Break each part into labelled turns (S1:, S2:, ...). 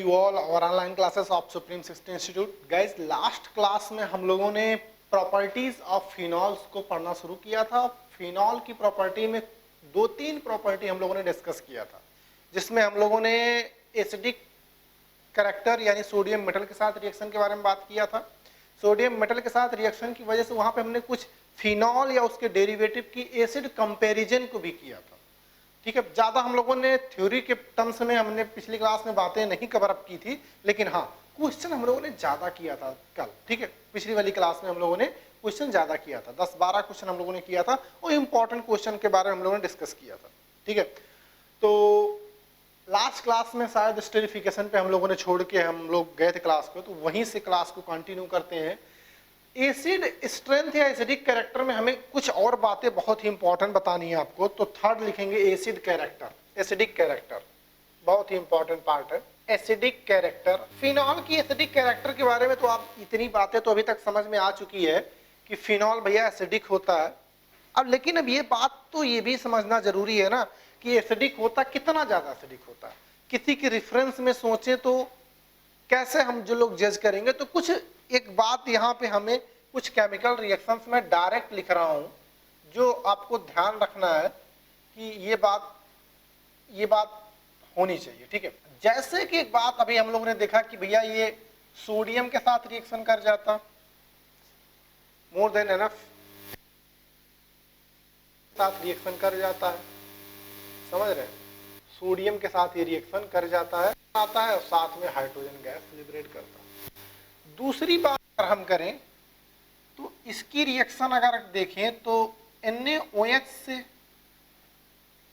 S1: you all our online classes of Supreme 60 Institute. Guys, last class में हम लोगों ने प्रॉपर्टीज ऑफ फिनॉल्स को पढ़ना शुरू किया था। फिनॉल की प्रॉपर्टी में 2-3 प्रॉपर्टी हम लोगों ने डिस्कस किया था, जिसमें हम लोगों ने एसिडिक कैरेक्टर यानी सोडियम मेटल के साथ रिएक्शन के बारे में बात किया था। सोडियम मेटल के साथ रिएक्शन की वजह से वहां पे हमने कुछ फिनॉल या उसके डेरिवेटिव की एसिड कंपैरिजन को भी किया था। ठीक है, ज़्यादा हम लोगों ने थ्योरी के टर्म्स में हमने पिछली क्लास में बातें नहीं कवर अप की थी, लेकिन हाँ क्वेश्चन हम लोगों ने ज़्यादा किया था कल। ठीक है, पिछली वाली क्लास में हम लोगों ने क्वेश्चन ज़्यादा किया था, 10-12 क्वेश्चन हम लोगों ने किया था और इम्पॉर्टेंट क्वेश्चन के बारे में हम लोगों ने डिस्कस किया था। ठीक है, तो लास्ट क्लास में शायद स्टेरिफिकेशन पे हम लोगों ने छोड़ के हम लोग गए थे क्लास को, तो वहीं से क्लास को कंटिन्यू करते हैं। एसिड स्ट्रेंथ या एसिडिक कैरेक्टर में हमें कुछ और बातें बहुत ही इंपॉर्टेंट बतानी है आपको, तो थर्ड लिखेंगे एसिड कैरेक्टर, एसिडिक कैरेक्टर बहुत ही इंपॉर्टेंट पार्ट है। एसिडिक कैरेक्टर, फिनॉल की एसिडिक कैरेक्टर के बारे में तो आप इतनी बातें तो अभी तक समझ में आ चुकी है कि फिनॉल भैया एसिडिक होता है। अब लेकिन अब ये बात तो ये भी समझना जरूरी है ना कि एसिडिक होता कितना ज्यादा एसिडिक होता है। किसी के रेफरेंस में सोचें तो कैसे हम जो लोग जज करेंगे, तो कुछ एक बात यहाँ पे हमें कुछ केमिकल रिएक्शंस में डायरेक्ट लिख रहा हूँ जो आपको ध्यान रखना है कि ये बात होनी चाहिए। ठीक है, जैसे कि एक बात अभी हम लोगों ने देखा कि भैया ये सोडियम के साथ रिएक्शन कर जाता, मोर देन एनफ साथ रिएक्शन कर जाता है, समझ रहे हैं, सोडियम के साथ ये रिएक्शन कर जाता है, आता है और साथ में हाइड्रोजन गैस लिबरेट करता है। दूसरी बात अगर हम करें तो इसकी रिएक्शन अगर देखें तो NaOH से,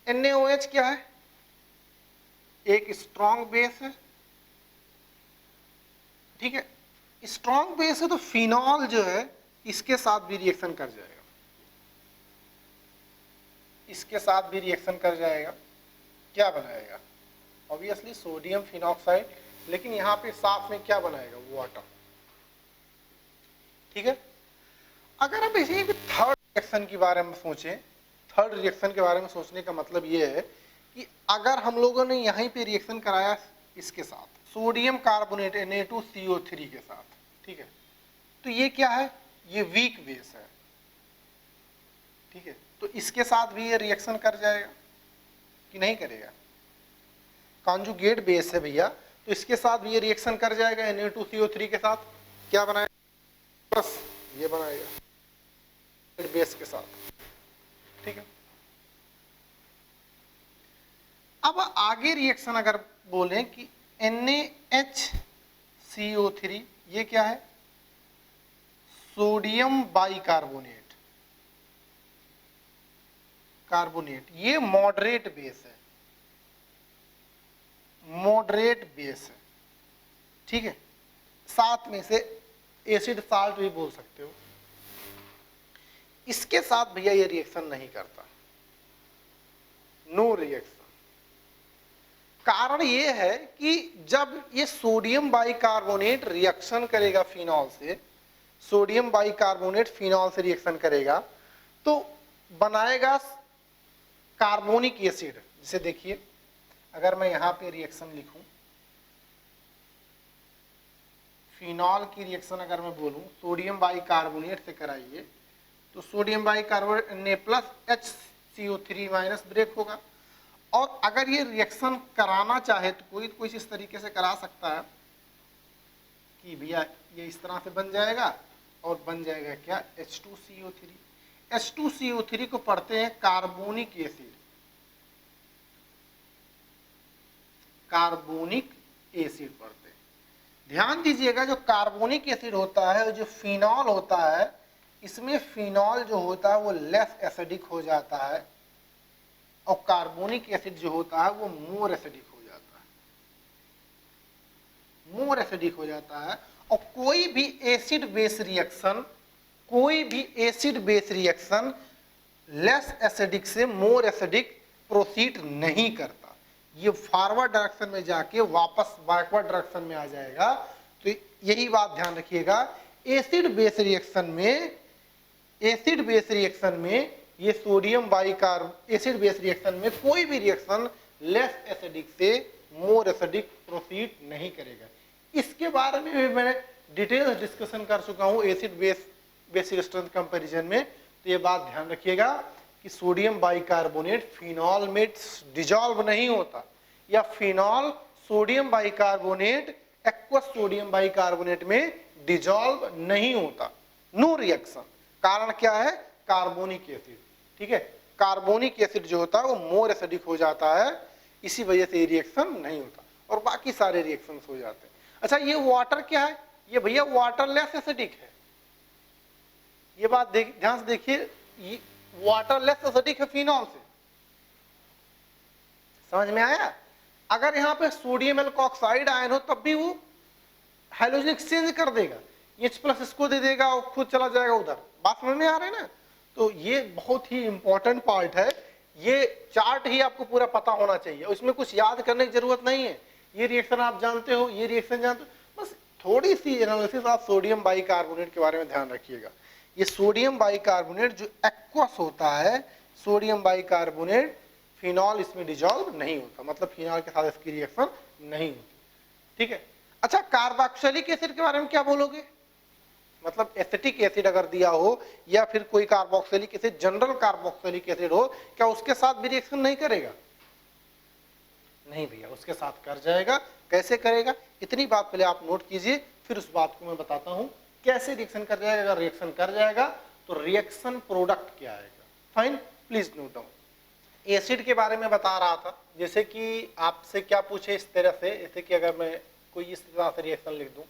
S1: NaOH क्या है, एक स्ट्रॉन्ग बेस है। ठीक है, स्ट्रॉन्ग बेस है तो फिनॉल जो है इसके साथ भी रिएक्शन कर जाएगा, इसके साथ भी रिएक्शन कर जाएगा। क्या बनाएगा, ऑब्वियसली सोडियम फिनॉक्साइड, लेकिन यहाँ पे साथ में क्या बनाएगा, वाटर। ठीक है, अगर आप इसी थर्ड रिएक्शन के बारे में सोचें, थर्ड रिएक्शन के बारे में सोचने का मतलब ये है कि अगर हम लोगों ने यहीं पे रिएक्शन कराया इसके साथ सोडियम कार्बोनेट Na2CO3 के साथ, ठीक है, तो ये क्या है, ये वीक बेस है। ठीक है, तो इसके साथ भी ये रिएक्शन कर जाएगा कि नहीं करेगा, कॉन्जुगेट बेस है भैया, तो इसके साथ भी ये रिएक्शन कर जाएगा Na2CO3 के साथ। क्या बनाएगा, बस ये बनाएगा बेस के साथ। ठीक है, अब आगे रिएक्शन अगर बोलें कि NaHCO3, ये क्या है, सोडियम बाइकार्बोनेट, कार्बोनेट, ये मॉडरेट बेस है, मॉडरेट बेस है। ठीक है, साथ में से एसिड साल्ट भी बोल सकते हो। इसके साथ भैया ये रिएक्शन नहीं करता, नो रिएक्शन। कारण ये है कि जब ये सोडियम बाइकार्बोनेट रिएक्शन करेगा फिनॉल से, सोडियम बाइकार्बोनेट फिनॉल से रिएक्शन करेगा तो बनाएगा कार्बोनिक एसिड। जिसे देखिए, अगर मैं यहां पे रिएक्शन लिखूं, फिनॉल की रिएक्शन अगर मैं बोलूं सोडियम बाइकार्बोनेट से कराइए तो सोडियम बाइकार्बोनेट Na+HCO3- ब्रेक होगा। और अगर ये रिएक्शन कराना चाहे तो कोई कुछ इस तरीके से करा सकता है कि भैया ये इस तरह से बन जाएगा और बन जाएगा क्या, H2CO3। H2CO3 को पढ़ते हैं कार्बोनिक एसिड, कार्बोनिक एसिड पढ़ते हैं। ध्यान दीजिएगा, जो कार्बोनिक एसिड होता है, जो फिनॉल होता है, इसमें फिनॉल जो होता है वो लेस एसिडिक हो जाता है और कार्बोनिक एसिड जो होता है वो मोर एसिडिक हो जाता है, मोर एसिडिक हो जाता है। और कोई भी एसिड बेस रिएक्शन, कोई भी acid base reaction less acidic से मोर एसिडिक प्रोसीड नहीं करता, ये फॉरवर्ड डायरेक्शन में जाके वापस बैकवर्ड डायरेक्शन में आ जाएगा। तो यही बात ध्यान रखिएगा, एसिड बेस रिएक्शन में, एसिड बेस रिएक्शन में ये sodium bicarb, acid base reaction में कोई भी रिएक्शन लेस एसिडिक से मोर एसिडिक प्रोसीड नहीं करेगा। इसके बारे में भी मैंने डिटेल डिस्कशन कर चुका हूँ acid base basic strength comparison में। तो ये बात ध्यान रखिएगा कि सोडियम बाइकार्बोनेट फिनॉल में डिजॉल्व नहीं होता, या phenol sodium bicarbonate aqueous sodium bicarbonate में डिजॉल्व नहीं होता। No reaction. कारण क्या है? Carbonic acid. ठीक है, कार्बोनिक एसिड जो होता है वो मोर एसिडिक हो जाता है, इसी वजह से रिएक्शन नहीं होता और बाकी सारे रिएक्शंस हो जाते हैं। अच्छा, ये वाटर क्या है? ये भैया वाटरलेस एसिडिक है। ये बात ध्यान से देखिए, वाटरलेस एसिडिक है फिनॉल से। समझ में आया? अगर यहां पे सोडियम एल्कोक्साइड आयन हो तब भी वो हाइड्रोजन एक्सचेंज कर देगा, H+ इसको दे देगा और खुद चला जाएगा उधर। बात समझ में आ रहा है ना? तो ये बहुत ही इंपॉर्टेंट पार्ट है। ये चार्ट ही आपको पूरा पता होना चाहिए, इसमें कुछ याद करने की जरूरत नहीं है। ये रिएक्शन आप जानते हो, ये रिएक्शन जानते हो, बस थोड़ी सी एनालिसिस आप सोडियम बाइकार्बोनेट के बारे में ध्यान रखिएगा। ये सोडियम बाइकार्बोनेट जो एक्वस होता है, सोडियम बाइकार्बोनेट, फिनॉल इसमें डिजॉल्व नहीं होता, मतलब फिनॉल के साथ इसकी रिएक्शन नहीं होती। ठीक है। अच्छा, कार्बोक्सिलिक एसिड के बारे में क्या बोलोगे? मतलब एसिटिक एसिड अगर दिया हो या फिर कोई carboxylic acid, general carboxylic acid हो, क्या उसके साथ भी रिएक्शन नहीं करेगा? नहीं भैया, उसके साथ कर जाएगा। कैसे करेगा? इतनी बात पहले आप नोट कीजिए, फिर उस बात को मैं बताता हूं कैसे रिएक्शन कर जाएगा। अगर रिएक्शन कर जाएगा तो रिएक्शन प्रोडक्ट क्या आएगा। Fine, please note down. Acid के बारे में बता रहा था, जैसे कि आपसे क्या पूछे इस तरह से, जैसे कि अगर मैं कोई इस तरह से रिएक्शन लिख दूं,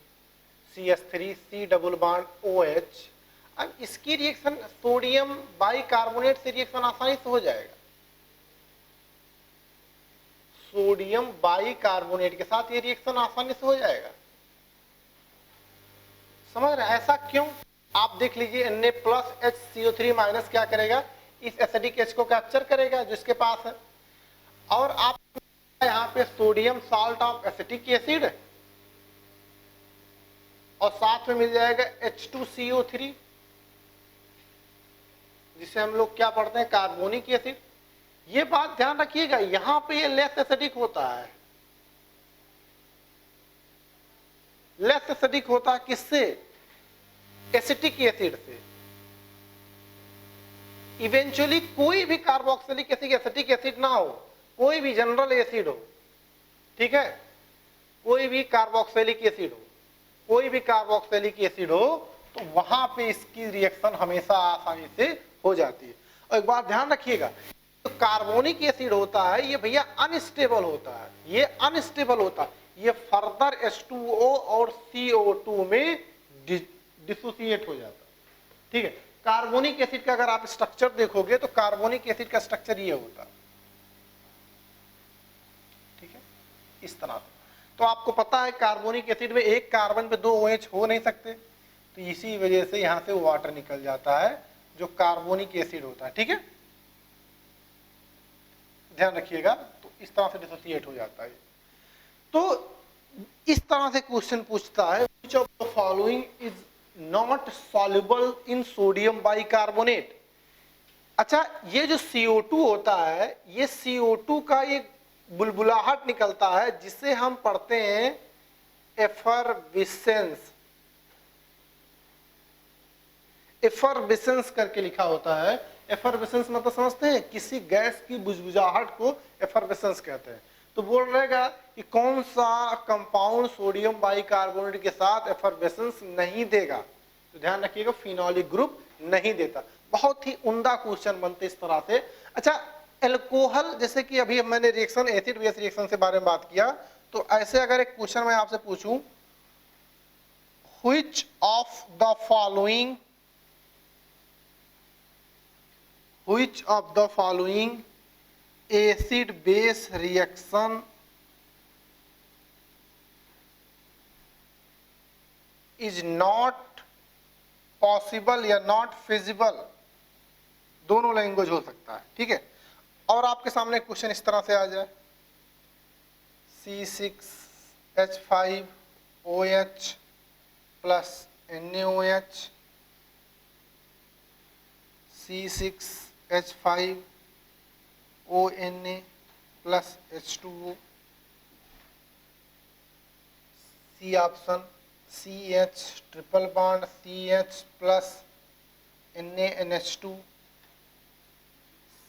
S1: CH3 C double bond OH, अब इसकी रिएक्शन सोडियम बाइकार्बोनेट से रिएक्शन आसानी से हो जाएगा। सोडियम बाइकार्बोनेट के साथ ये रिएक्शन आसानी से हो जाएगा। समझ रहे हैं? ऐसा क्यों? आप देख लीजिए, Na+HCO3- क्या करेगा? इस एसिडिक H को कैप्चर करेगा जिसके पास है, और आप यहाँ पे sodium salt of acetic acid, और साथ में मिल जाएगा H2CO3, जिसे हम लोग क्या पढ़ते हैं, कार्बोनिक एसिड। ये बात ध्यान रखिएगा, यहां पे ये लेस एसिडिक होता है। लेस एसिडिक होता है किससे? एसिटिक एसिड से। इवेंचुअली कोई भी कार्बोक्सिलिक एसिड एसिटिक एसिड ना हो, कोई भी जनरल एसिड हो, ठीक है, कोई भी कार्बोक्सिलिक एसिड हो, कोई भी कार्बोक्सिलिक एसिड हो, तो वहां पे इसकी रिएक्शन हमेशा आसानी से हो जाती है। और एक बात ध्यान रखिएगा, तो कार्बोनिक एसिड होता है ये भैया अनस्टेबल होता है, ये अनस्टेबल होता है, ये फर्दर H2O और CO2 में डिसोसिएट हो जाता है। ठीक है। कार्बोनिक एसिड का अगर आप स्ट्रक्चर देखोगे तो कार्बोनिक एसिड का स्ट्रक्चर ये होता है। ठीक है, इस तरह से। तो आपको पता है कार्बोनिक एसिड में एक कार्बन पे 2 OH हो नहीं सकते, तो इसी वजह से यहां से वाटर निकल जाता है जो कार्बोनिक एसिड होता है। ठीक है, ध्यान रखिएगा। तो इस तरह से डिसोसिएट हो जाता है। तो इस तरह से क्वेश्चन पूछता है, which of the following is not soluble in sodium bicarbonate. अच्छा, ये जो CO2 होता है, ये CO2 का एक बुलबुलाहट निकलता है जिसे हम पढ़ते हैं एफरविसेंस। एफरविसेंस करके लिखा होता है। एफरविसेंस मतलब समझते हैं, किसी गैस की बुझबुझाहट को एफरविसेंस कहते हैं। तो बोल रहेगा कि कौन सा कंपाउंड सोडियम बाइकार्बोनेट के साथ एफरविसेंस नहीं देगा। तो ध्यान रखिएगा, फिनोलिक ग्रुप नहीं देता। बहुत ही उम्दा क्वेश्चन बनते इस तरह से। अच्छा, एल्कोहल, जैसे कि अभी मैंने रिएक्शन एसिड बेस रिएक्शन से बारे में बात किया, तो ऐसे अगर एक क्वेश्चन मैं आपसे पूछूं, which of the following Which of the following acid base reaction is not possible या not feasible? दोनों लैंग्वेज हो सकता है। ठीक है, और आपके सामने क्वेश्चन इस तरह से आ जाए, C6H5OH plus NaOH, C6H5ONa plus H2O, C option, CH triple bond CH plus NaNH2,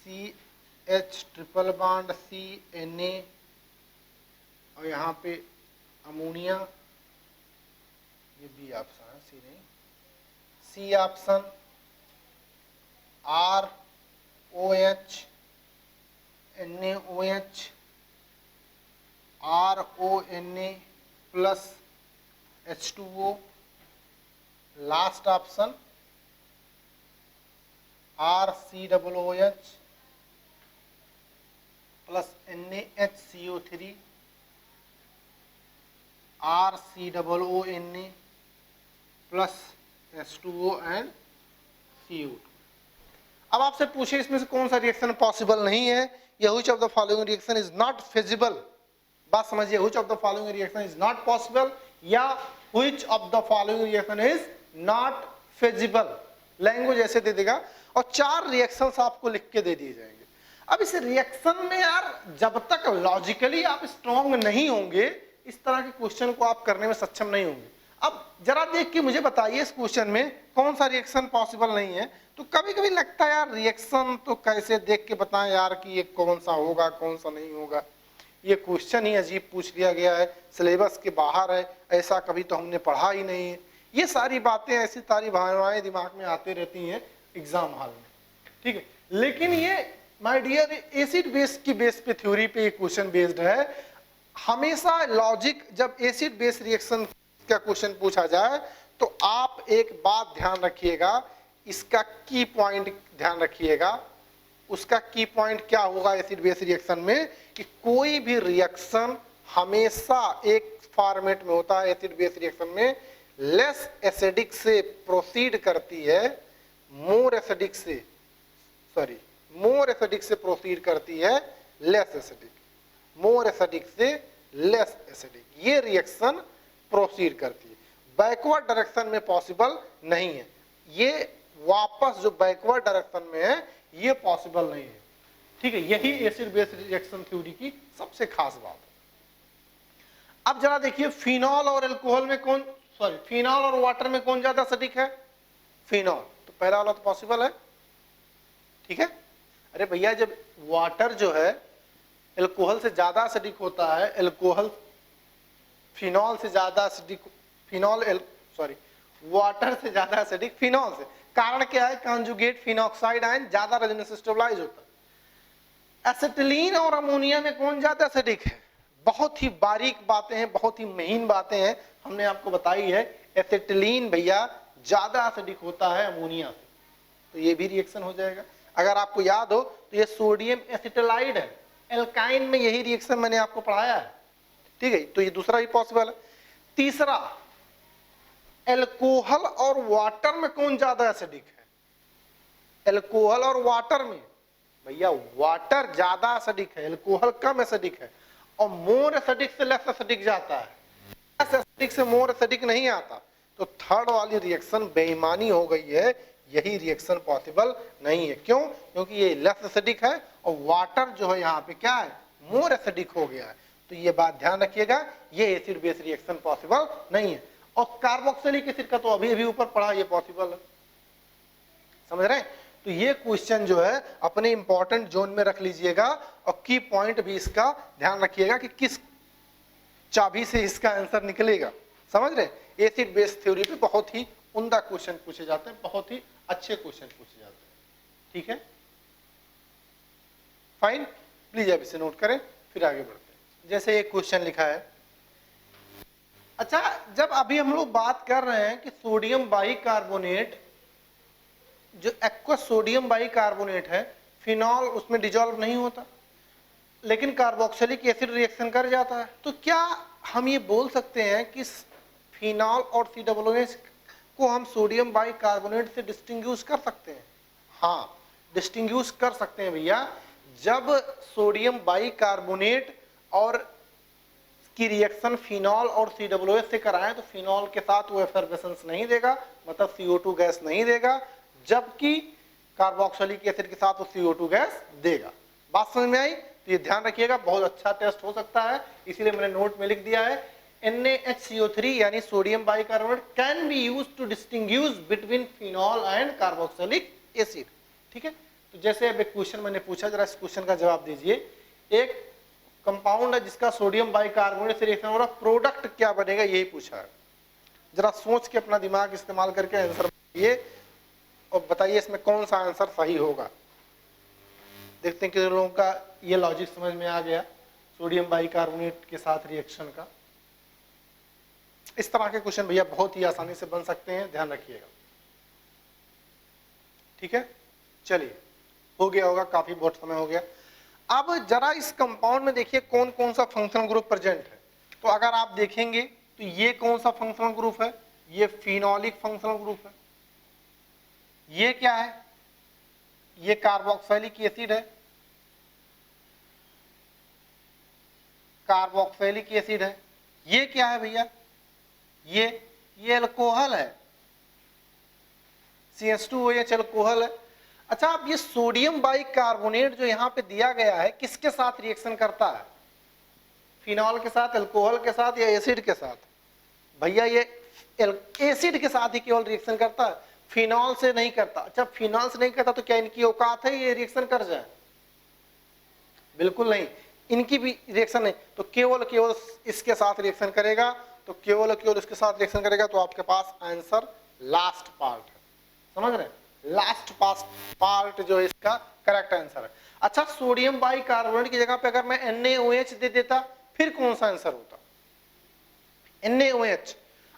S1: CH triple bond CNA, और यहाँ पे अमोनिया, ये बी ऑप्शन है, सी नहीं, C option ROH NaOH RONA plus H2O, last option RCOOH plus NaHCO3 RCOONA plus H2O and CO2। अब आपसे पूछे इसमें से कौन सा रिएक्शन पॉसिबल नहीं है, या which of the following reaction is not feasible. बात समझिए, which of the following reaction is not possible या which of the following reaction is not feasible. Language ऐसे दे देगा और 4 रिएक्शंस आपको लिख के दे दिए जाएंगे। अब इस रिएक्शन में यार जब तक लॉजिकली आप स्ट्रॉन्ग नहीं होंगे, इस तरह के क्वेश्चन को आप करने में सक्षम नहीं होंगे। अब जरा देख के मुझे बताइए इस क्वेश्चन में कौन सा रिएक्शन पॉसिबल नहीं है। तो कभी कभी लगता है यार रिएक्शन तो कैसे देख के बताएं यार कि ये कौन सा होगा कौन सा नहीं होगा, ये क्वेश्चन ही अजीब पूछ लिया गया है, सिलेबस के बाहर है, ऐसा कभी तो हमने पढ़ा ही नहीं है। ये सारी बातें, ऐसी सारी भावनाएं दिमाग में आती रहती हैं एग्जाम हॉल में, ठीक है। लेकिन ये माय डियर एसिड बेस की बेस पे थ्योरी पे ये क्वेश्चन बेस्ड है। हमेशा लॉजिक, जब एसिड बेस रिएक्शन का क्वेश्चन पूछा जाए तो आप एक बात ध्यान रखिएगा, इसका की पॉइंट ध्यान रखिएगा। उसका की पॉइंट क्या होगा एसिड बेस रिएक्शन में, कि कोई भी रिएक्शन हमेशा एक फॉर्मेट में होता है एसिड बेस रिएक्शन में, लेस एसिडिक से प्रोसीड करती है, मोर एसिडिक से प्रोसीड करती है लेस एसिडिक, मोर एसिडिक से लेस एसिडिक, ये रिएक्शन प्रोसीड करती है। बैकवर्ड डायरेक्शन में पॉसिबल नहीं है, ये वापस जो बैकवर्ड डायरेक्शन में है ये पॉसिबल नहीं है, ठीक है। यही एसिड बेस रिएक्शन थ्योरी की सबसे खास बात है। अब जरा देखिए फिनॉल और अल्कोहल में फिनॉल और वाटर में कौन ज्यादा एसिडिक है? फिनॉल। तो पहला वाला तो पॉसिबल है, ठीक है। अरे भैया जब वाटर जो है अल्कोहल से ज्यादा एसिडिक होता है, अल्कोहल फिनॉल से ज्यादा एसिडिक, वाटर से ज्यादा एसिडिक फिनॉल से। कारण क्या है? कॉन्जुगेट फिनॉक्साइड आयन ज्यादा रेजोनेंस स्टेबलाइज होता है। एसिटिलीन और अमोनिया में कौन ज्यादा एसिडिक है? बहुत ही बारीक बातें हैं, बहुत ही महीन बातें हैं, हमने आपको बताई है। एसिटिलीन भैया ज्यादा एसिडिक होता है अमोनिया से, तो ये भी रिएक्शन हो जाएगा। अगर आपको याद हो तो ये सोडियम एसिटिलाइड है, एल्काइन में यही रिएक्शन मैंने आपको पढ़ाया है, ठीक है। तो ये दूसरा ही पॉसिबल है। तीसरा, अल्कोहल और वाटर में कौन ज्यादा एसिडिक है? अल्कोहल और वाटर में भैया वाटर ज्यादा एसिडिक है, अल्कोहल कम एसिडिक है, और मोर एसिडिक से लेस एसिडिक जाता है, लेस एसिडिक से मोर एसिडिक नहीं आता। तो थर्ड वाली रिएक्शन बेईमानी हो गई है, यही रिएक्शन पॉसिबल नहीं है। क्यों? क्योंकि ये लेस एसिडिक है और वाटर जो है यहाँ पे क्या है? मोर एसिडिक हो गया है। तो ये बात ध्यान रखिएगा, ये एसिड बेस रिएक्शन पॉसिबल नहीं है। और कार्बोक्सिलिक एसिड का तो अभी अभी ऊपर पढ़ा, ये पॉसिबल है, समझ रहे हैं। तो ये क्वेश्चन जो है अपने इंपॉर्टेंट जोन में रख लीजिएगा, और की पॉइंट भी इसका ध्यान रखिएगा कि किस चाबी से इसका आंसर निकलेगा, समझ रहे। एसिड बेस थ्योरी पे बहुत ही उम्दा क्वेश्चन पूछे जाते हैं, बहुत ही अच्छे क्वेश्चन पूछे जाते हैं, ठीक है। फाइन, प्लीज अब इसे नोट करें, फिर आगे बढ़ते हैं। जैसे एक क्वेश्चन लिखा है, अच्छा जब अभी हम लोग बात कर रहे हैं कि सोडियम बाइकार्बोनेट, जो एक्वस सोडियम बाइकार्बोनेट है, फिनॉल उसमें डिजॉल्व नहीं होता, लेकिन कार्बोक्सिलिक एसिड रिएक्शन कर जाता है। तो क्या हम ये बोल सकते हैं कि फिनॉल और COOH को हम सोडियम बाइकार्बोनेट से डिस्टिंग्विश कर सकते हैं? हाँ, डिस्टिंग्विश कर सकते हैं भैया। जब सोडियम बाइकार्बोनेट और की रिएक्शन फिनॉल और COOH से कराएं तो फिनॉल के साथ वो एफर्वेसेंस नहीं देगा, मतलब CO2 गैस नहीं देगा, जबकि कार्बोक्सिलिक एसिड के साथ वो CO2 गैस देगा। बात समझ में आई? तो ये ध्यान रखिएगा, बहुत अच्छा टेस्ट हो सकता है, इसीलिए मैंने नोट में लिख दिया है। NaHCO3 यानी sodium bicarbonate can be use to distinguish between phenol and carboxylic acid. ठीक है, तो जैसे अब एक क्वेश्चन मैंने पूछा, जरा इस क्वेश्चन का जवाब दीजिए। एक कंपाउंड है जिसका सोडियम बाइकार्बोनेट से रिएक्शन हो रहा, प्रोडक्ट क्या बनेगा, यही पूछा है। जरा सोच के अपना दिमाग इस्तेमाल करके आंसर बताइए और बताइए इसमें कौन सा आंसर सही होगा। देखते हैं कि लोगों का ये लॉजिक समझ में आ गया सोडियम बाइकार्बोनेट के साथ रिएक्शन का। इस तरह के क्वेश्चन भैया बहुत ही आसानी से बन सकते हैं, ध्यान रखिएगा। ठीक है, चलिए हो गया होगा, काफी बहुत समय हो गया। अब जरा इस कंपाउंड में देखिए कौन कौन सा फंक्शनल ग्रुप प्रेजेंट है। तो अगर आप देखेंगे तो ये कौन सा फंक्शनल ग्रुप है, ये फिनोलिक फंक्शनल ग्रुप है। ये क्या है, ये कार्बोक्सिलिक एसिड है, कार्बोक्सिलिक एसिड है। ये क्या है भैया, ये अल्कोहल है, CH2OH अल्कोहल है। अच्छा, अब ये सोडियम बाइकार्बोनेट जो यहां पे दिया गया है किसके साथ रिएक्शन करता है, फिनॉल के साथ, अल्कोहल के साथ या एसिड के साथ? भैया ये एसिड के साथ ही केवल रिएक्शन करता है, फिनॉल से नहीं करता। अच्छा, फिनॉल से नहीं करता तो क्या इनकी औकात है ये रिएक्शन कर जाए? बिल्कुल नहीं, इनकी भी रिएक्शन नहीं। तो केवल इसके साथ रिएक्शन करेगा, तो केवल इसके साथ रिएक्शन करेगा। तो आपके पास आंसर लास्ट पार्ट है, समझ रहे हैं? लास्ट पार्ट जो है इसका करेक्ट आंसर है। अच्छा, सोडियम बाइकार्बोनेट की जगह पे अगर मैं NaOH दे देता फिर कौन सा आंसर होता? NaOH।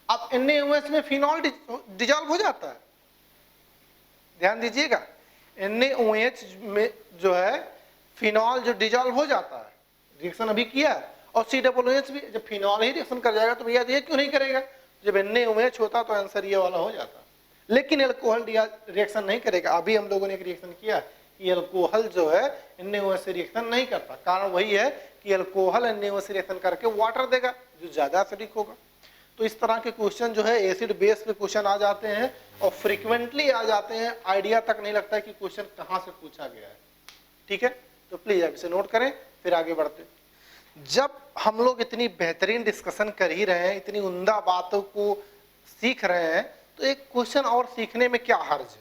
S1: अब NaOH में फिनॉल डिजॉल्व हो जाता है, ध्यान दीजिएगा। NaOH में जो है फिनॉल जो डिजॉल्व हो जाता है, रिएक्शन अभी किया, और COOH भी जब फिनॉल ही रिएक्शन कर जाएगा तो भैया ये क्यों नहीं करेगा? जब NaOH होता तो आंसर ये वाला हो जाता। लेकिन अल्कोहल रिएक्शन नहीं करेगा। अभी हम लोगों ने एक रिएक्शन किया कि अल्कोहल जो है NaOH से रिएक्शन नहीं करता। कारण वही है कि अल्कोहल NaOH से रिएक्शन करके वाटर देगा जो ज्यादा एसिडिक होगा। तो इस तरह के क्वेश्चन जो है एसिड बेस पे क्वेश्चन आ जाते हैं और फ्रीक्वेंटली आ जाते हैं, आइडिया तक नहीं लगता है कि क्वेश्चन कहाँ से पूछा गया है। ठीक है, तो प्लीज आप इसे नोट करें, फिर आगे बढ़ते। जब हम लोग इतनी बेहतरीन डिस्कशन कर ही रहे हैं, इतनी उम्दा बातों को सीख रहे हैं, तो एक क्वेश्चन और सीखने में क्या हर्ज है?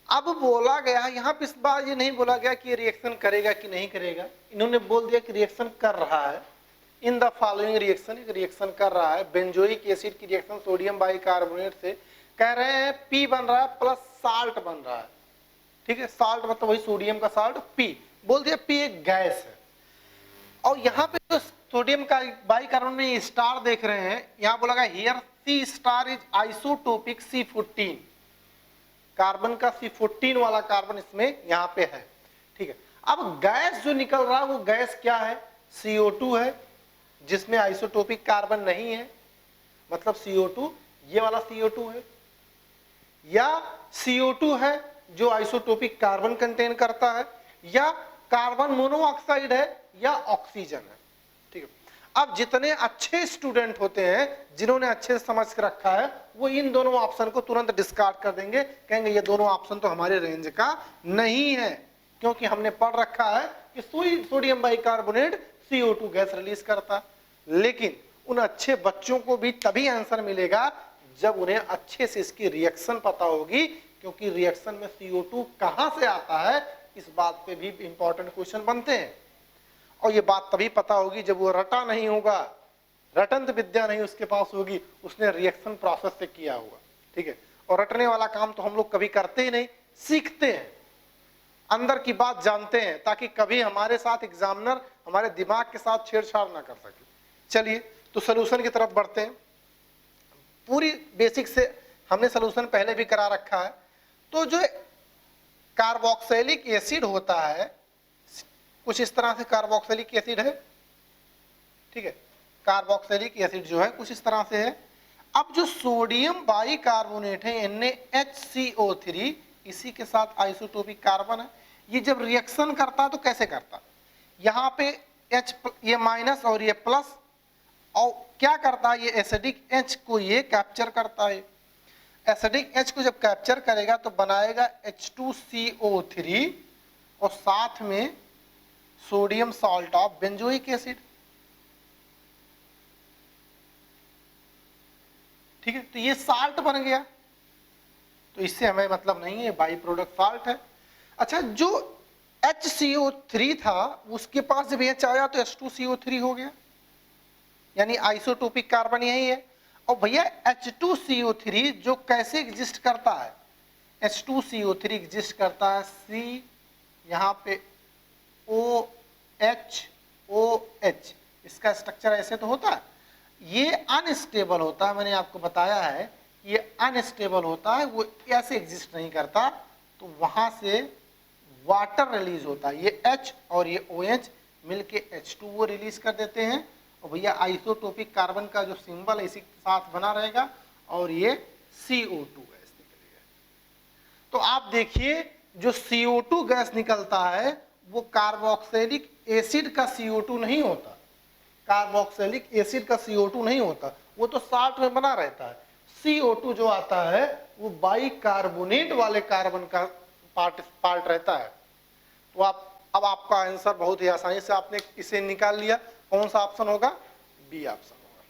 S1: अब बोला गया यहाँ पे, इस बार ये नहीं बोला गया कि रिएक्शन करेगा कि नहीं करेगा, इन्होंने बोल दिया कि रिएक्शन कर रहा है। इन द फॉलोइंग रिएक्शन, एक रिएक्शन कर रहा है, बेंजोइक एसिड की रिएक्शन सोडियम बाइकार्बोनेट से, कह रहे हैं P बन रहा है प्लस साल्ट बन रहा है। ठीक है, साल्ट मतलब वही सोडियम का साल्ट, P बोल दिया, P एक गैस है। और यहाँ पे जो सोडियम का बाइकार्बोनेट में स्टार देख रहे हैं, यहाँ बोला गया here C star is isotopic C14, carbon का C14 वाला कार्बन इसमें यहाँ पे है। ठीक है, अब गैस जो निकल रहा है वो गैस क्या है? CO2 है, जिसमें आइसोटोपिक कार्बन नहीं है, मतलब CO2 ये वाला CO2 है, या CO2 है जो आइसोटोपिक कार्बन कंटेन करता है, या कार्बन मोनोऑक्साइड है, या ऑक्सीजन है। ठीक है, अब जितने अच्छे स्टूडेंट होते हैं जिन्होंने अच्छे से समझ के रखा है, वो इन दोनों ऑप्शन को तुरंत डिस्कार्ड कर देंगे, कहेंगे ये दोनों ऑप्शन तो हमारे रेंज का नहीं है, क्योंकि हमने पढ़ रखा है कि sodium bicarbonate CO2 gas release करता। लेकिन उन अच्छे बच्चों को भी तभी आंसर मिलेगा जब उन्हें अच्छे से इसकी रिएक्शन पता होगी, क्योंकि रिएक्शन में CO2 कहां से आता है इस बात पे भी इंपॉर्टेंट क्वेश्चन बनते हैं। और ये बात तभी पता होगी जब वो रटा नहीं होगा, रटंत विद्या नहीं उसके पास होगी, उसने रिएक्शन प्रोसेस से किया होगा। ठीक है, और रटने वाला काम तो हम लोग कभी करते ही नहीं, सीखते हैं, अंदर की बात जानते हैं, ताकि कभी हमारे साथ एग्जामिनर हमारे दिमाग के साथ छेड़छाड़ ना कर सके। चलिए, तो सोल्यूशन की तरफ बढ़ते हैं। पूरी बेसिक से हमने सोल्यूशन पहले भी करा रखा है। तो जो कार्बोक्सिलिक एसिड होता है कुछ इस तरह से कार्बोक्सिलिक एसिड है। ठीक है, कार्बोक्सिलिक एसिड जो है कुछ इस तरह से है। अब जो सोडियम बाइकार्बोनेट है NaHCO3, इसी के साथ आइसोटोपिक कार्बन है, ये जब रिएक्शन करता है तो कैसे करता? यहाँ पे H ये माइनस और ये प्लस, और क्या करता है, ये एसिडिक H को ये कैप्चर करता है। एसिडिक H को जब कैप्चर करेगा तो बनाएगा H2CO3 और साथ में sodium salt of benzoic acid. ठीक है, तो ये साल्ट बन गया, तो इससे हमें मतलब नहीं है, बाई प्रोडक्ट साल्ट है। अच्छा, जो HCO3 था उसके पास जब H आया तो H2CO3 हो गया, यानी आइसोटोपिक कार्बन यही है। और भैया H2CO3 जो कैसे एग्जिस्ट करता है, H2CO3 एग्जिस्ट करता है C यहाँ पे OH, इसका स्ट्रक्चर ऐसे तो होता है, ये अनस्टेबल होता है, मैंने आपको बताया है ये अनस्टेबल होता है, वो ऐसे एग्जिस्ट नहीं करता, तो वहां से वाटर रिलीज होता है, ये H और ये OH मिलके H2O रिलीज कर देते हैं, और भैया आइसोटोपिक कार्बन का जो सिंबल है इसी के साथ बना रहेगा, और ये CO2 गैस निकलेगा। तो आप देखिए जो CO2 गैस निकलता है वो कार्बोक्सिलिक एसिड का CO2 नहीं होता, कार्बोक्सिलिक एसिड का CO2 नहीं होता, वो तो साल्ट में बना रहता है। CO2 जो आता है वो बाइकार्बोनेट वाले कार्बन का पार्ट रहता है। तो अब आपका आंसर बहुत ही आसानी से आपने इसे निकाल लिया, कौन सा ऑप्शन होगा, बी ऑप्शन होगा।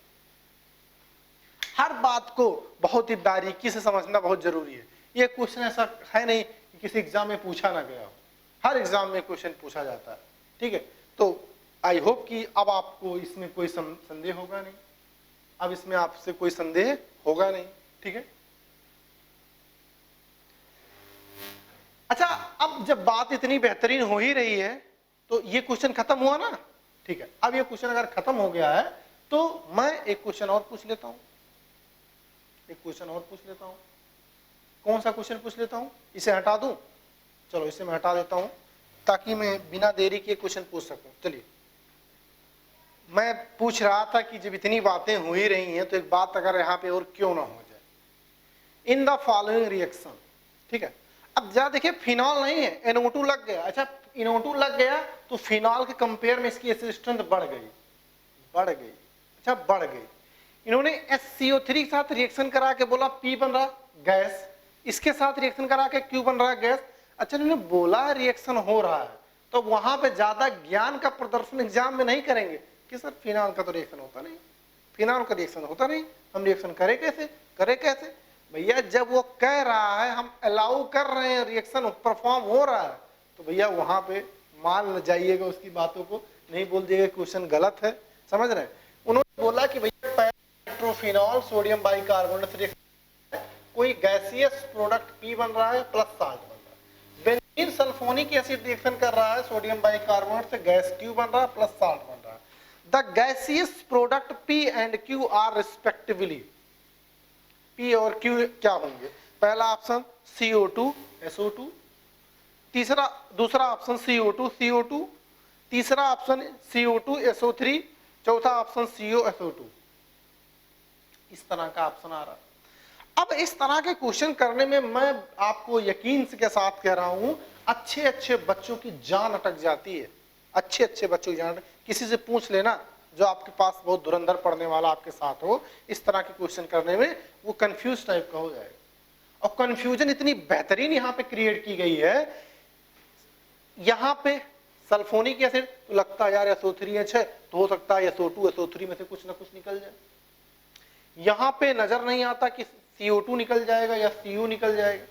S1: हर बात को बहुत ही बारीकी से समझना बहुत जरूरी है, ये क्वेश्चन ऐसा है नहीं कि किसी एग्जाम में पूछा ना गया हो, हर एग्जाम में क्वेश्चन पूछा जाता है, ठीक है। तो आई होप कि अब आपको इसमें कोई संदेह होगा नहीं, अब इसमें आपसे कोई संदेह होगा नहीं, ठीक है। अच्छा, अब जब बात इतनी बेहतरीन हो ही रही है तो ये क्वेश्चन खत्म हुआ ना, ठीक है। अब ये क्वेश्चन अगर खत्म हो गया है तो मैं एक क्वेश्चन और पूछ लेता हूं, एक क्वेश्चन और पूछ लेता हूं। कौन सा क्वेश्चन पूछ लेता हूं, इसे हटा दूं, चलो इसे मैं हटा देता हूं ताकि मैं बिना देरी के क्वेश्चन पूछ सकूं। चलिए, मैं पूछ रहा था कि जब इतनी बातें हो ही रही हैं तो एक बात अगर यहाँ पे और क्यों ना हो जाए, इन द फॉलोइंग रिएक्शन, ठीक है। अब जरा देखिए, फिनॉल नहीं है, NO2 लग गया। अच्छा, NO2 लग गया तो फिनॉल के कंपेयर में इसकी एसिड स्ट्रेंथ बढ़ गई, बढ़ गई, अच्छा बढ़ गई। इन्होंने HCO3 के साथ रिएक्शन करा के बोला P बन रहा गैस, इसके साथ रिएक्शन करा के Q बन रहा गैस। अच्छा, इन्होंने बोला रिएक्शन हो रहा है, तो वहां पे ज्यादा ज्ञान का प्रदर्शन एग्जाम में नहीं करेंगे कि सर फिनॉल का तो रिएक्शन होता नहीं, फिनॉल का रिएक्शन होता नहीं, हम रिएक्शन करें कैसे, करें कैसे। भैया जब वो कह रहा है, हम अलाउ कर रहे हैं, रिएक्शन परफॉर्म हो रहा है, तो भैया वहां पे मान जाइएगा उसकी बातों को, नहीं बोल दिएगा क्वेश्चन गलत है, समझ रहे हैं। उन्होंने बोला कि भैया नाइट्रोफिनॉल सोडियम बाइकार्बोनेट से रिएक्शन, कोई गैसियस प्रोडक्ट P बन रहा है प्लस साल्ट बन रहा है। बेंजीन सल्फोनिक एसिड रिएक्शन कर रहा है सोडियम बाइकार्बोनेट से, गैस Q बन रहा है प्लस साल्ट बन रहा है। The gaseous product P and Q are respectively, P और Q क्या होंगे, पहला ऑप्शन CO2 SO2, दूसरा ऑप्शन CO2 CO2, तीसरा ऑप्शन CO2 SO3, चौथा ऑप्शन CO SO2। इस तरह का ऑप्शन आ रहा। अब इस तरह के क्वेश्चन करने में मैं आपको यकीन के साथ कह रहा हूं, अच्छे अच्छे बच्चों की जान अटक जाती है, अच्छे अच्छे बच्चों की जान। किसी से पूछ लेना जो आपके पास बहुत धुरंधर पढ़ने वाला आपके साथ हो, इस तरह के क्वेश्चन करने में वो कंफ्यूज टाइप का हो जाएगा। और कंफ्यूजन इतनी बेहतरीन यहाँ पे क्रिएट की गई है, यहाँ पे सल्फोनिक एसिड तो लगता है यार SO3H है, तो हो सकता है SO2 SO3 में से कुछ ना कुछ निकल जाए। यहाँ पे नजर नहीं आता कि CO2 निकल जाएगा या CO निकल जाएगा,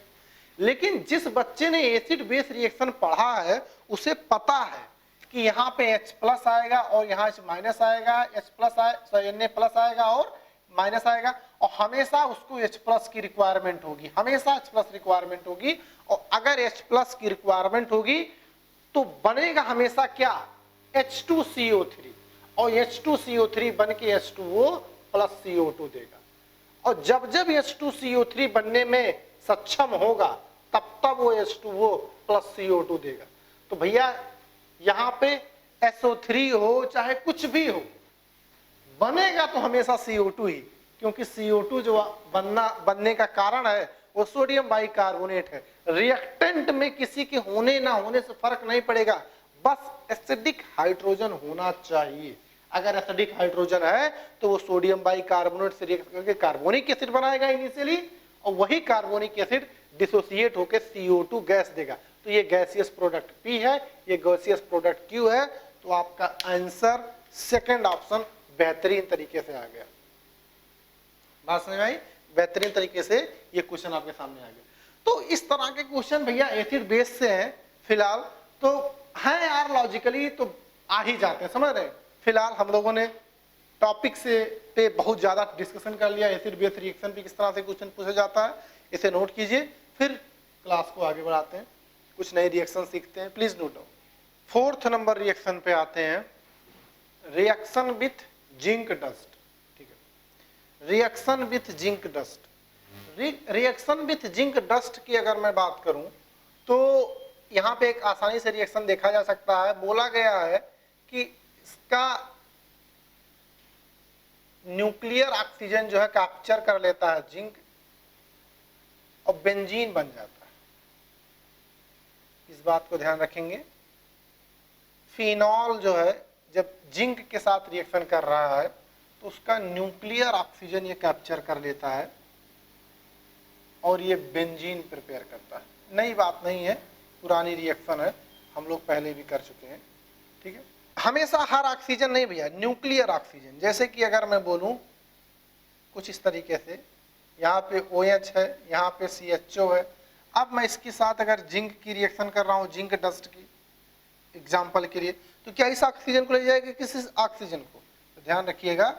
S1: लेकिन जिस बच्चे ने एसिड बेस रिएक्शन पढ़ा है उसे पता है कि यहाँ पे H प्लस आएगा और यहाँ H माइनस आएगा, H प्लस Na प्लस आएगा और माइनस आएगा, और हमेशा उसको H प्लस की रिक्वायरमेंट होगी, हमेशा H प्लस रिक्वायरमेंट होगी। और अगर H प्लस की रिक्वायरमेंट होगी तो बनेगा हमेशा क्या, H2CO3, और H2CO3 बन के H2O प्लस CO2 देगा। और जब जब H2CO3 बनने में सक्षम होगा तब तब वो H2O प्लस CO2 देगा। तो भैया यहाँ पे SO3 हो चाहे कुछ भी हो, बनेगा तो हमेशा CO2 ही, क्योंकि CO2 जो बनने का कारण है वो सोडियम बाइकार्बोनेट है। रिएक्टेंट में किसी के होने ना होने से फर्क नहीं पड़ेगा, बस एसिडिक हाइड्रोजन होना चाहिए। अगर एसिडिक हाइड्रोजन है तो वो सोडियम बाइकार्बोनेट से रिएक्ट करके कार्बोनिक एसिड बनाएगा इनिशियली, और वही कार्बोनिक एसिड डिसोसिएट होकर CO2 गैस देगा। तो ये गैसियस प्रोडक्ट P है, ये गैसियस प्रोडक्ट Q है। तो आपका आंसर सेकंड ऑप्शन बेहतरीन तरीके से आ गया। बात समझ में आई। बेहतरीन तरीके से ये क्वेश्चन आपके सामने आ गया। तो इस तरह के क्वेश्चन भैया एसिड बेस से हैं फिलहाल, तो हैं यार लॉजिकली तो आ ही जाते हैं, समझ रहे हैं। फिलहाल हम लोगों ने टॉपिक से पे बहुत ज्यादा डिस्कशन कर लिया, एसिड बेस रिएक्शन पे किस तरह से क्वेश्चन पूछा जाता है, इसे नोट कीजिए, फिर क्लास को आगे बढ़ाते हैं, कुछ नए रिएक्शन सीखते हैं, please note down. 4th number reaction पे आते हैं, रिएक्शन विथ जिंक डस्ट। ठीक है, reaction with zinc dust. Reaction with zinc dust की अगर मैं बात करूं तो यहां पे एक आसानी से रिएक्शन देखा जा सकता है। बोला गया है कि इसका न्यूक्लियर ऑक्सीजन जो है कैप्चर कर लेता है जिंक और बेंजीन बन जाता है। इस बात को ध्यान रखेंगे। फिनॉल जो है जब जिंक के साथ रिएक्शन कर रहा है तो उसका न्यूक्लियर ऑक्सीजन ये कैप्चर कर लेता है और ये बेंजीन प्रिपेयर करता है। नई बात नहीं है, पुरानी रिएक्शन है, हम लोग पहले भी कर चुके हैं। ठीक है, हमेशा हर ऑक्सीजन नहीं भैया, न्यूक्लियर ऑक्सीजन। जैसे कि अगर मैं बोलूं कुछ इस तरीके से, यहाँ पे OH है, यहाँ पे CHO है। अब मैं इसके साथ अगर जिंक की रिएक्शन कर रहा हूँ, जिंक डस्ट की एग्जाम्पल के लिए, तो क्या इस ऑक्सीजन को ले जाएगा किसी ऑक्सीजन को? तो ध्यान रखिएगा,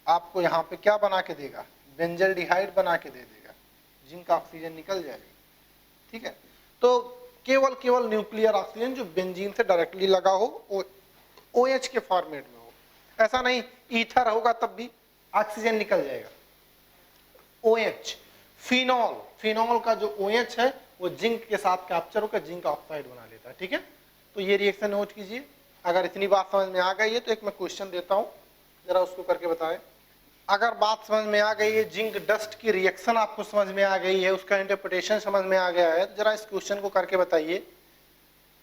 S1: आपको यहाँ पे क्या बना के देगा, बेंजल्डिहाइड बना के दे देगा, जिंक ऑक्सीजन निकल जाएगी। ठीक है, तो केवल न्यूक्लियर ऑक्सीजन जो बेंजीन से डायरेक्टली लगा हो, OH के फॉर्मेट में हो। ऐसा नहीं ईथर होगा तब भी ऑक्सीजन निकल जाएगा। OH, फिनॉल का जो OH है वो जिंक के साथ कैप्चर होकर जिंक ऑक्साइड बना लेता है। ठीक है, तो ये रिएक्शन नोट कीजिए। अगर इतनी बात समझ में आ गई है तो एक मैं क्वेश्चन देता हूं, जरा उसको करके बताएं। अगर बात समझ में आ गई है, जिंक डस्ट की रिएक्शन आपको समझ में आ गई है, उसका इंटरप्रिटेशन समझ में आ गया है, तो जरा इस क्वेश्चन को करके बताइए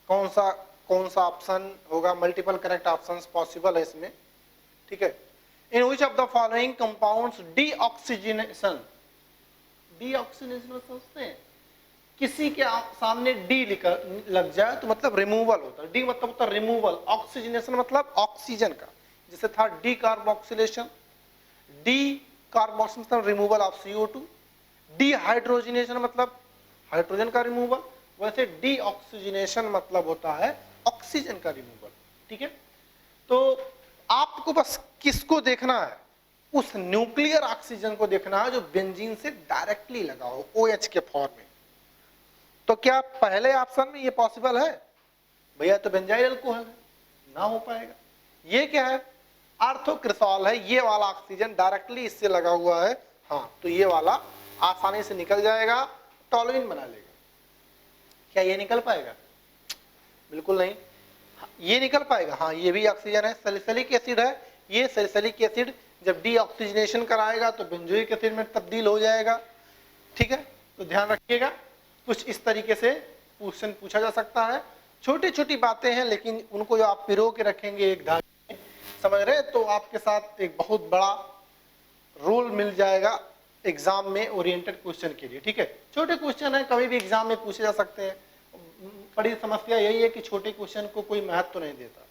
S1: कौन सा ऑप्शन होगा। मल्टीपल करेक्ट ऑप्शंस पॉसिबल है इसमें। ठीक है, in which of the following compounds deoxygenation समझते हैं, किसी के सामने डी लग जाए तो मतलब रिमूवल होता है। डी मतलब होता है रिमूवल, ऑक्सीजनेशन मतलब ऑक्सीजन का, जैसे था डी कार्बोक्सिलेशन, डी कार्बोक्सिलेशन मतलब removal of CO2, D hydrogenation मतलब हाइड्रोजन का रिमूवल, वैसे डी ऑक्सीजनेशन मतलब होता है ऑक्सीजन का रिमूवल। ठीक है, तो आपको बस किसको देखना है, उस न्यूक्लियर ऑक्सीजन को देखना है जो बेंजीन से डायरेक्टली लगा हो OH के फॉर्म में। तो क्या पहले ऑप्शन में ये पॉसिबल है भैया? तो बेंजाइल अल्कोहल है, ना हो पाएगा। ये क्या है? आर्थोक्रिसॉल है, ये वाला ऑक्सीजन डायरेक्टली इससे लगा हुआ है। हाँ, तो ये वाला आसानी से निकल जाएगा, टॉलुइन बना लेगा। क्या ये निकल पाएगा? बिल्कुल नहीं। ये निकल पाएगा? हाँ, ये भी ऑक्सीजन है, सैलिसिलिक एसिड है। ये सैलिसिलिक एसिड जब डीऑक्सीजनेशन कराएगा तो बेंजोइक एसिड में तब्दील हो जाएगा। ठीक है, तो ध्यान रखिएगा, कुछ इस तरीके से क्वेश्चन पूछा जा सकता है। छोटी छोटी बातें हैं लेकिन उनको जो आप पिरो के रखेंगे एक धागे में, समझ रहे, तो आपके साथ एक बहुत बड़ा रोल मिल जाएगा एग्जाम में ओरिएंटेड क्वेश्चन के लिए। ठीक है, छोटे क्वेश्चन है, कभी भी एग्जाम में पूछे जा सकते हैं। बड़ी समस्या यही है कि छोटे क्वेश्चन को कोई महत्व तो नहीं देता।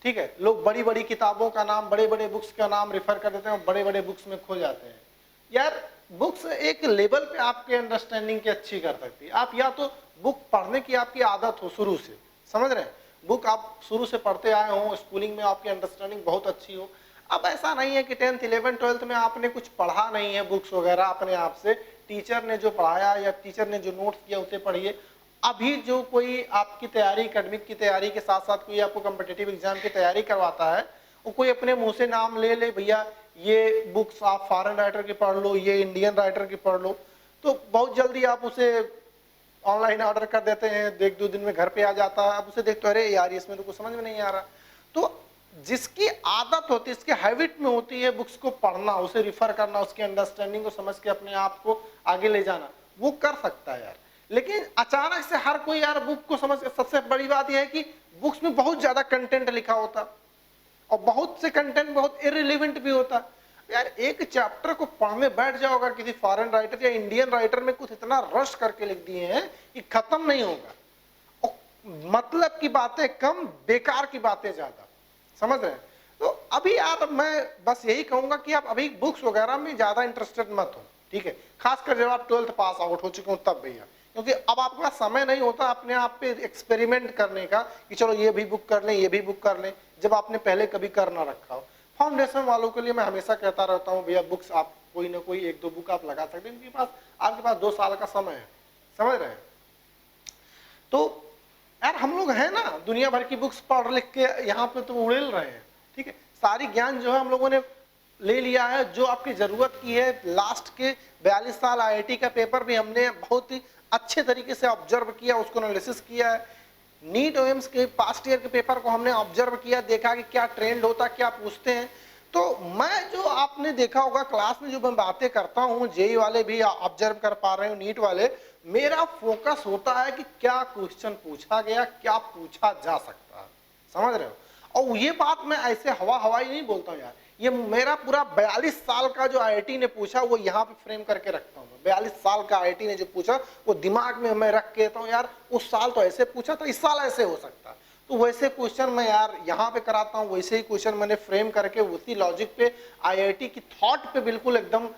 S1: ठीक है, लोग बड़ी बड़ी किताबों का नाम, बड़े बड़े बुक्स का नाम रेफर कर देते हैं और बड़े बड़े बुक्स में खो जाते हैं। यार बुक्स एक लेवल पे आपके अंडरस्टैंडिंग की अच्छी कर सकती है। आप या तो बुक पढ़ने की आपकी आदत हो शुरू से, समझ रहे हैं, बुक आप शुरू से पढ़ते आए हो, स्कूलिंग में आपकी अंडरस्टैंडिंग बहुत अच्छी हो। अब ऐसा नहीं है कि 10th 11th 12th में आपने कुछ पढ़ा नहीं है बुक्स वगैरह अपने आप से, टीचर ने जो पढ़ाया या टीचर ने जो नोट्स किया उसे पढ़िए। अभी जो कोई आपकी तैयारी, एकेडमिक की तैयारी के साथ साथ कोई आपको कॉम्पिटिटिव एग्जाम की तैयारी करवाता है, वो कोई अपने मुंह से नाम ले ले भैया ये बुक्स आप फॉरेन राइटर की पढ़ लो, ये इंडियन राइटर की पढ़ लो, तो बहुत जल्दी आप उसे ऑनलाइन ऑर्डर कर देते हैं, 1-2 दिन में घर पे आ जाता है। आप उसे देखते हो, अरे यार इसमें तो कुछ समझ में नहीं आ रहा। तो जिसकी आदत होती है, इसके हैबिट में होती है बुक्स को पढ़ना, उसे रिफर करना, उसकी अंडरस्टैंडिंग को समझ के अपने आप को आगे ले जाना, वो कर सकता है यार। लेकिन अचानक से हर कोई यार बुक को समझ, सबसे बड़ी बात यह है कि बुक्स में बहुत ज्यादा कंटेंट लिखा होता और बहुत से कंटेंट बहुत इररिलेवेंट भी होता। यार एक चैप्टर को पढ़ने बैठ जाओ अगर किसी फॉरेन राइटर या इंडियन राइटर में कुछ इतना रश करके लिख दिए हैं कि खत्म नहीं होगा, और मतलब की बातें कम, बेकार की बातें ज्यादा, समझ रहे हैं। तो अभी यार मैं बस यही कहूंगा कि आप अभी बुक्स वगैरह में ज्यादा इंटरेस्टेड मत हो, ठीक है, खासकर जब आप 12th पास आउट हो चुके हो तब भैया, क्योंकि अब आपके पास समय नहीं होता अपने आप पे एक्सपेरिमेंट करने का कि चलो ये भी बुक कर लें, ये भी बुक कर लें, जब आपने पहले कभी कर ना रखा हो। फाउंडेशन वालों के लिए मैं हमेशा कहता रहता हूँ भैया बुक्स आप कोई ना कोई 1-2 बुक आप लगा सकते हैं, उनके पास आपके पास 2 साल का समय है, समझ रहे हैं। तो यार हम लोग हैं ना, दुनिया भर की बुक्स पढ़ लिख के यहाँ पे तो उड़ेल रहे हैं, ठीक है, सारी ज्ञान जो है हम लोगों ने ले लिया है जो आपकी जरूरत की है। लास्ट के 42 साल आईआईटी का पेपर भी हमने बहुत ही अच्छे तरीके से ऑब्जर्व किया, उसको एनालिसिस किया है। नीट ओएम्स के पास्ट ईयर के पेपर को हमने ऑब्जर्व किया, देखा कि क्या ट्रेंड होता, क्या पूछते हैं। तो मैं जो आपने देखा होगा क्लास में जो मैं बातें करता हूँ, जेई वाले भी ऑब्जर्व कर पा रहे हो, नीट वाले, मेरा फोकस होता है कि क्या क्वेश्चन पूछा गया, क्या पूछा जा सकता है, समझ रहे हो। और ये बात मैं ऐसे हवा हवाई नहीं बोलता हूँ यार, ये मेरा पूरा 42 साल का जो आईआईटी ने पूछा वो यहाँ पे फ्रेम करके रखता हूँ। 42 साल का आईआईटी ने जो पूछा वो दिमाग में मैं रख के कहता हूँ यार उस साल तो ऐसे पूछा था, इस साल ऐसे हो सकता है, तो वैसे क्वेश्चन मैं यार यहाँ पे कराता हूँ। वैसे ही क्वेश्चन मैंने फ्रेम करके उसी लॉजिक पे आईआईटी की थॉट पे बिल्कुल एकदम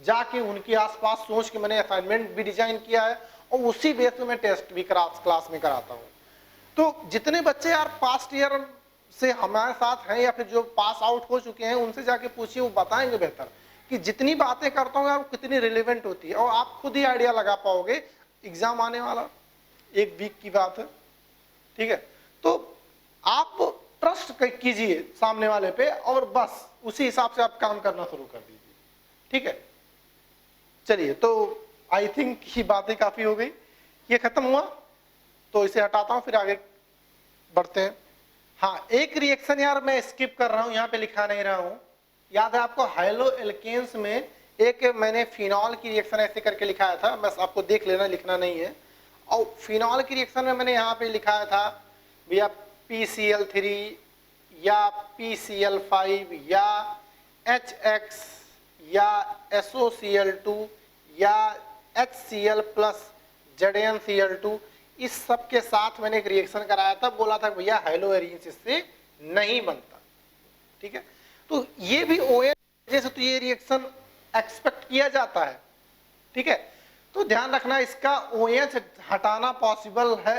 S1: जाके उनके आसपास सोच के मैंने असाइनमेंट भी डिजाइन किया है और उसी बेस पे मैं टेस्ट भी क्लास में कराता हूँ। तो जितने बच्चे यार पास्ट ईयर से हमारे साथ हैं या फिर जो पास आउट हो चुके हैं उनसे जाके पूछिए, वो बताएंगे बेहतर कि जितनी बातें करता हूँ यार वो कितनी रिलेवेंट होती है, और आप खुद ही आइडिया लगा पाओगे। एग्जाम आने वाला 1 वीक की बात है, ठीक है, तो आप ट्रस्ट कीजिए सामने वाले पे और बस उसी हिसाब से आप काम करना शुरू कर दीजिए, ठीक है। चलिए, तो आई थिंक ये बातें काफी हो गई, ये खत्म हुआ तो इसे हटाता हूं, फिर आगे बढ़ते हैं। हाँ, एक रिएक्शन यार मैं स्किप कर रहा हूं, यहाँ पे लिखा नहीं रहा हूं, याद है आपको हाइलो एल्केन्स में एक मैंने फिनॉल की रिएक्शन ऐसे करके लिखाया था, बस आपको देख लेना, लिखना नहीं है। और फिनॉल की रिएक्शन में मैंने यहाँ पे लिखाया था भैया PCl3 या PCl5 या HX या SOCl2 या HCl प्लस ZnCl2, इस सब के साथ मैंने एक रिएक्शन कराया था, बोला था भैया हाइलोएरिन्स इससे नहीं बनता, ठीक है। तो ये भी OH जैसे तो ये रिएक्शन एक्सपेक्ट किया जाता है, ठीक है। तो ध्यान रखना इसका OH हटाना पॉसिबल है,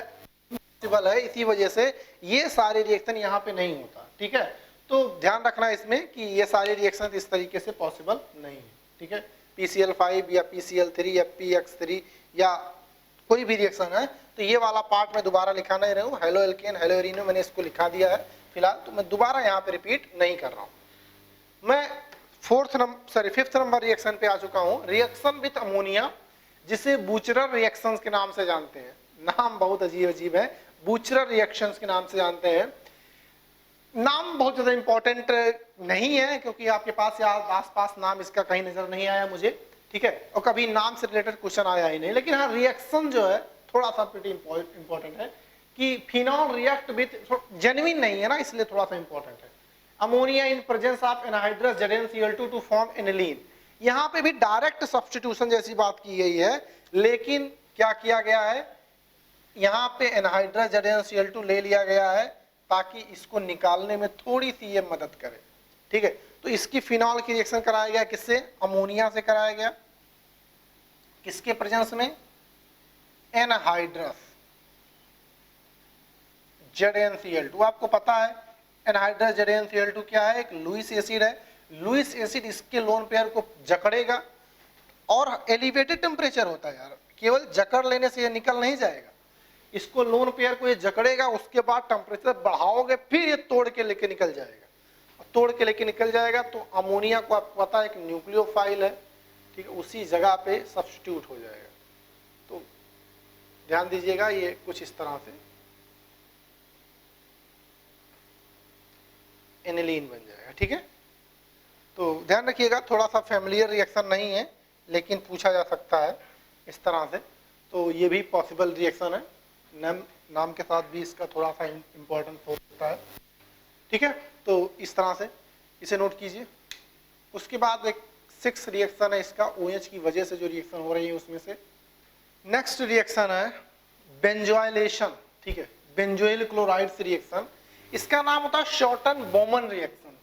S1: इसी वजह से ये सारे रिएक्शन यहाँ पे नहीं होता, ठीक है। तो ध्यान रखना इसमें कि ये सारे रिएक्शन इस तरीके से पॉसिबल नहीं है, ठीक है। PCl5 या PCl3 या PX3 या कोई भी रिएक्शन है तो ये वाला पार्ट मैं दोबारा लिखा नहीं रहा हूँ। हेलो एल्केन हेलो एरीन में मैंने इसको लिखा दिया है फिलहाल, तो मैं दोबारा यहाँ पे रिपीट नहीं कर रहा हूँ। मैं फिफ्थ नंबर रिएक्शन पे आ चुका हूँ, रिएक्शन विथ अमोनिया, जिसे बूचरर रिएक्शंस के नाम से जानते हैं। नाम बहुत अजीब अजीब है, बूचरर रिएक्शंस के नाम से जानते हैं। नाम बहुत ज्यादा इंपॉर्टेंट नहीं है क्योंकि आपके पास या आसपास नाम इसका कहीं नजर नहीं आया मुझे, ठीक है, और कभी नाम से रिलेटेड क्वेश्चन आया ही नहीं। लेकिन हाँ, रिएक्शन जो है थोड़ा सा प्रीटी इंपॉर्टेंट है कि फिनॉल रिएक्ट विथ, जेन्युइन नहीं है ना इसलिए थोड़ा सा इंपॉर्टेंट है। Ammonia in presence of anhydrous ZnCl2 to form aniline, यहाँ पे भी डायरेक्ट सब्स्टिट्यूशन जैसी बात की गई है, लेकिन क्या किया गया है, यहाँ पे एनहाइड्रस ZnCl2 ले लिया गया है ताकि इसको निकालने में थोड़ी सी ये मदद करे, ठीक है। तो इसकी फिनॉल की रिएक्शन कराया गया किससे, अमोनिया से कराया गया, किसके प्रेजेंस में, एनहाइड्रस ZnCl2। आपको पता है एनहाइड्रस ZnCl2 क्या है, एक लुईस एसिड है। लुईस एसिड इसके लोन पेयर को जकड़ेगा और एलिवेटेड टेम्परेचर होता है यार, केवल जकड़ लेने से ये निकल नहीं जाएगा, इसको लोन पेयर को ये जकड़ेगा, उसके बाद टेम्परेचर बढ़ाओगे फिर ये तोड़ के लेके निकल जाएगा, तोड़ के लेके निकल जाएगा। तो अमोनिया को आपको पता है एक न्यूक्लियोफाइल है, ठीक है, उसी जगह पे सब्स्टिट्यूट हो जाएगा। तो ध्यान दीजिएगा ये कुछ इस तरह से एनिलीन बन जाएगा, ठीक है। तो ध्यान रखिएगा, थोड़ा सा फैमिलियर रिएक्शन नहीं है लेकिन पूछा जा सकता है इस तरह से, तो ये भी पॉसिबल रिएक्शन है, नाम के साथ भी इसका थोड़ा सा इम्पोर्टेंस होता है, ठीक है। तो इस तरह से इसे नोट कीजिए। उसके बाद एक 6 रिएक्शन है इसका, OH की वजह से जो रिएक्शन हो रही है उसमें से। नेक्स्ट रिएक्शन है बेंजोइलेशन, ठीक है, बेंजोइल क्लोराइड से रिएक्शन, इसका नाम होता है Schotten Baumann reaction.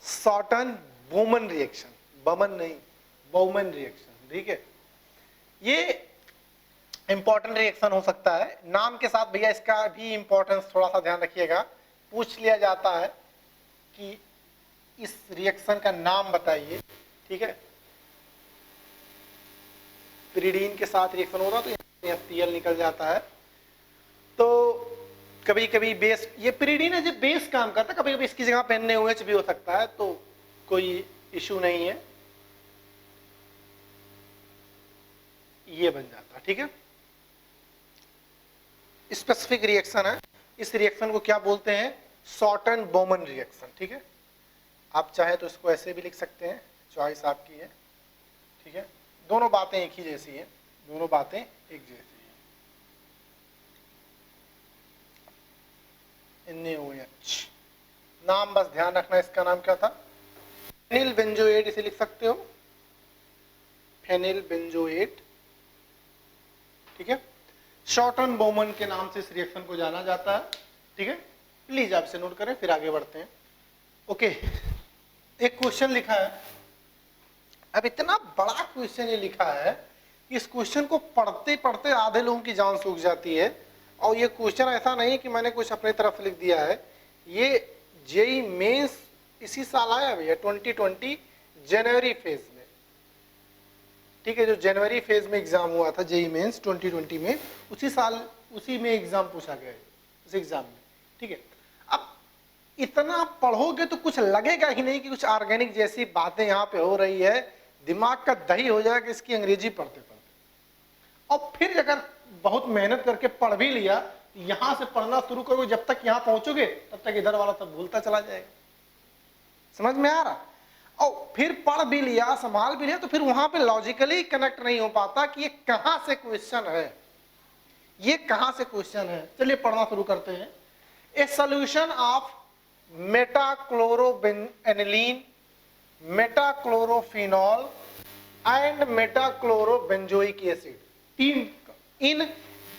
S1: Schotten Baumann reaction, Bauman नहीं, बोमन रिएक्शन, ठीक है। ये इंपॉर्टेंट रिएक्शन हो सकता है। नाम के साथ भैया इसका भी इंपॉर्टेंस थोड़ा सा ध्यान रखिएगा, पूछ लिया जाता है कि इस रिएक्शन का नाम बताइए, ठीक है। पिरिडीन के साथ रिएक्शन होता तो यहाँ Cl निकल जाता है। तो कभी कभी बेस, ये पिरिडीन है जो बेस काम करता है, कभी कभी इसकी जगह पे NaOH भी हो सकता है, तो कोई इशू नहीं है, ये बन जाता है, ठीक है। स्पेसिफिक रिएक्शन है, इस रिएक्शन को क्या बोलते हैं, शॉर्टन बोमन रिएक्शन, ठीक है। आप चाहे तो इसको ऐसे भी लिख सकते हैं, चॉइस आपकी है, ठीक है। दोनों बातें एक ही जैसी हैं, दोनों बातें एक जैसी हैं। NaOH नाम बस ध्यान रखना, इसका नाम क्या था, फेनिल बेंजोएट इसे लिख सकते हो, फेनिल बेंजोएट, ठीक है। शॉर्टन बोमन के नाम से इस रिएक्शन को जाना जाता है, ठीक है। प्लीज आप इसे नोट करें, फिर आगे बढ़ते हैं। ओके, एक क्वेश्चन लिखा है, अब इतना बड़ा क्वेश्चन ये लिखा है कि इस क्वेश्चन को पढ़ते पढ़ते आधे लोगों की जान सूख जाती है। और ये क्वेश्चन ऐसा नहीं कि मैंने कुछ अपने तरफ लिख दिया है, ये जेई मेंस इसी साल आया भैया 2020 जनवरी फेज में, ठीक है। जो जनवरी फेज में एग्जाम हुआ था जेई मेंस 2020 में, उसी साल उसी में एग्जाम पूछा गया है, उस एग्जाम में, ठीक है। अब इतना पढ़ोगे तो कुछ लगेगा ही नहीं कि कुछ ऑर्गेनिक जैसी बातें यहाँ पे हो रही है, दिमाग का दही हो जाएगा इसकी अंग्रेजी पढ़ते पढ़ते। और फिर अगर बहुत मेहनत करके पढ़ भी लिया, यहां से पढ़ना शुरू करोगे, जब तक यहां पहुंचोगे तब तक इधर वाला सब भूलता चला जाएगा। समझ में आ रहा? और फिर पढ़ भी लिया, संभाल भी लिया, तो फिर वहां पे लॉजिकली कनेक्ट नहीं हो पाता कि ये कहां से क्वेश्चन है, ये कहां से क्वेश्चन है। चलिए पढ़ना शुरू करते हैं। A solution of metachloroaniline, metachlorophenol and metachlorobenzoic acid, तीन इन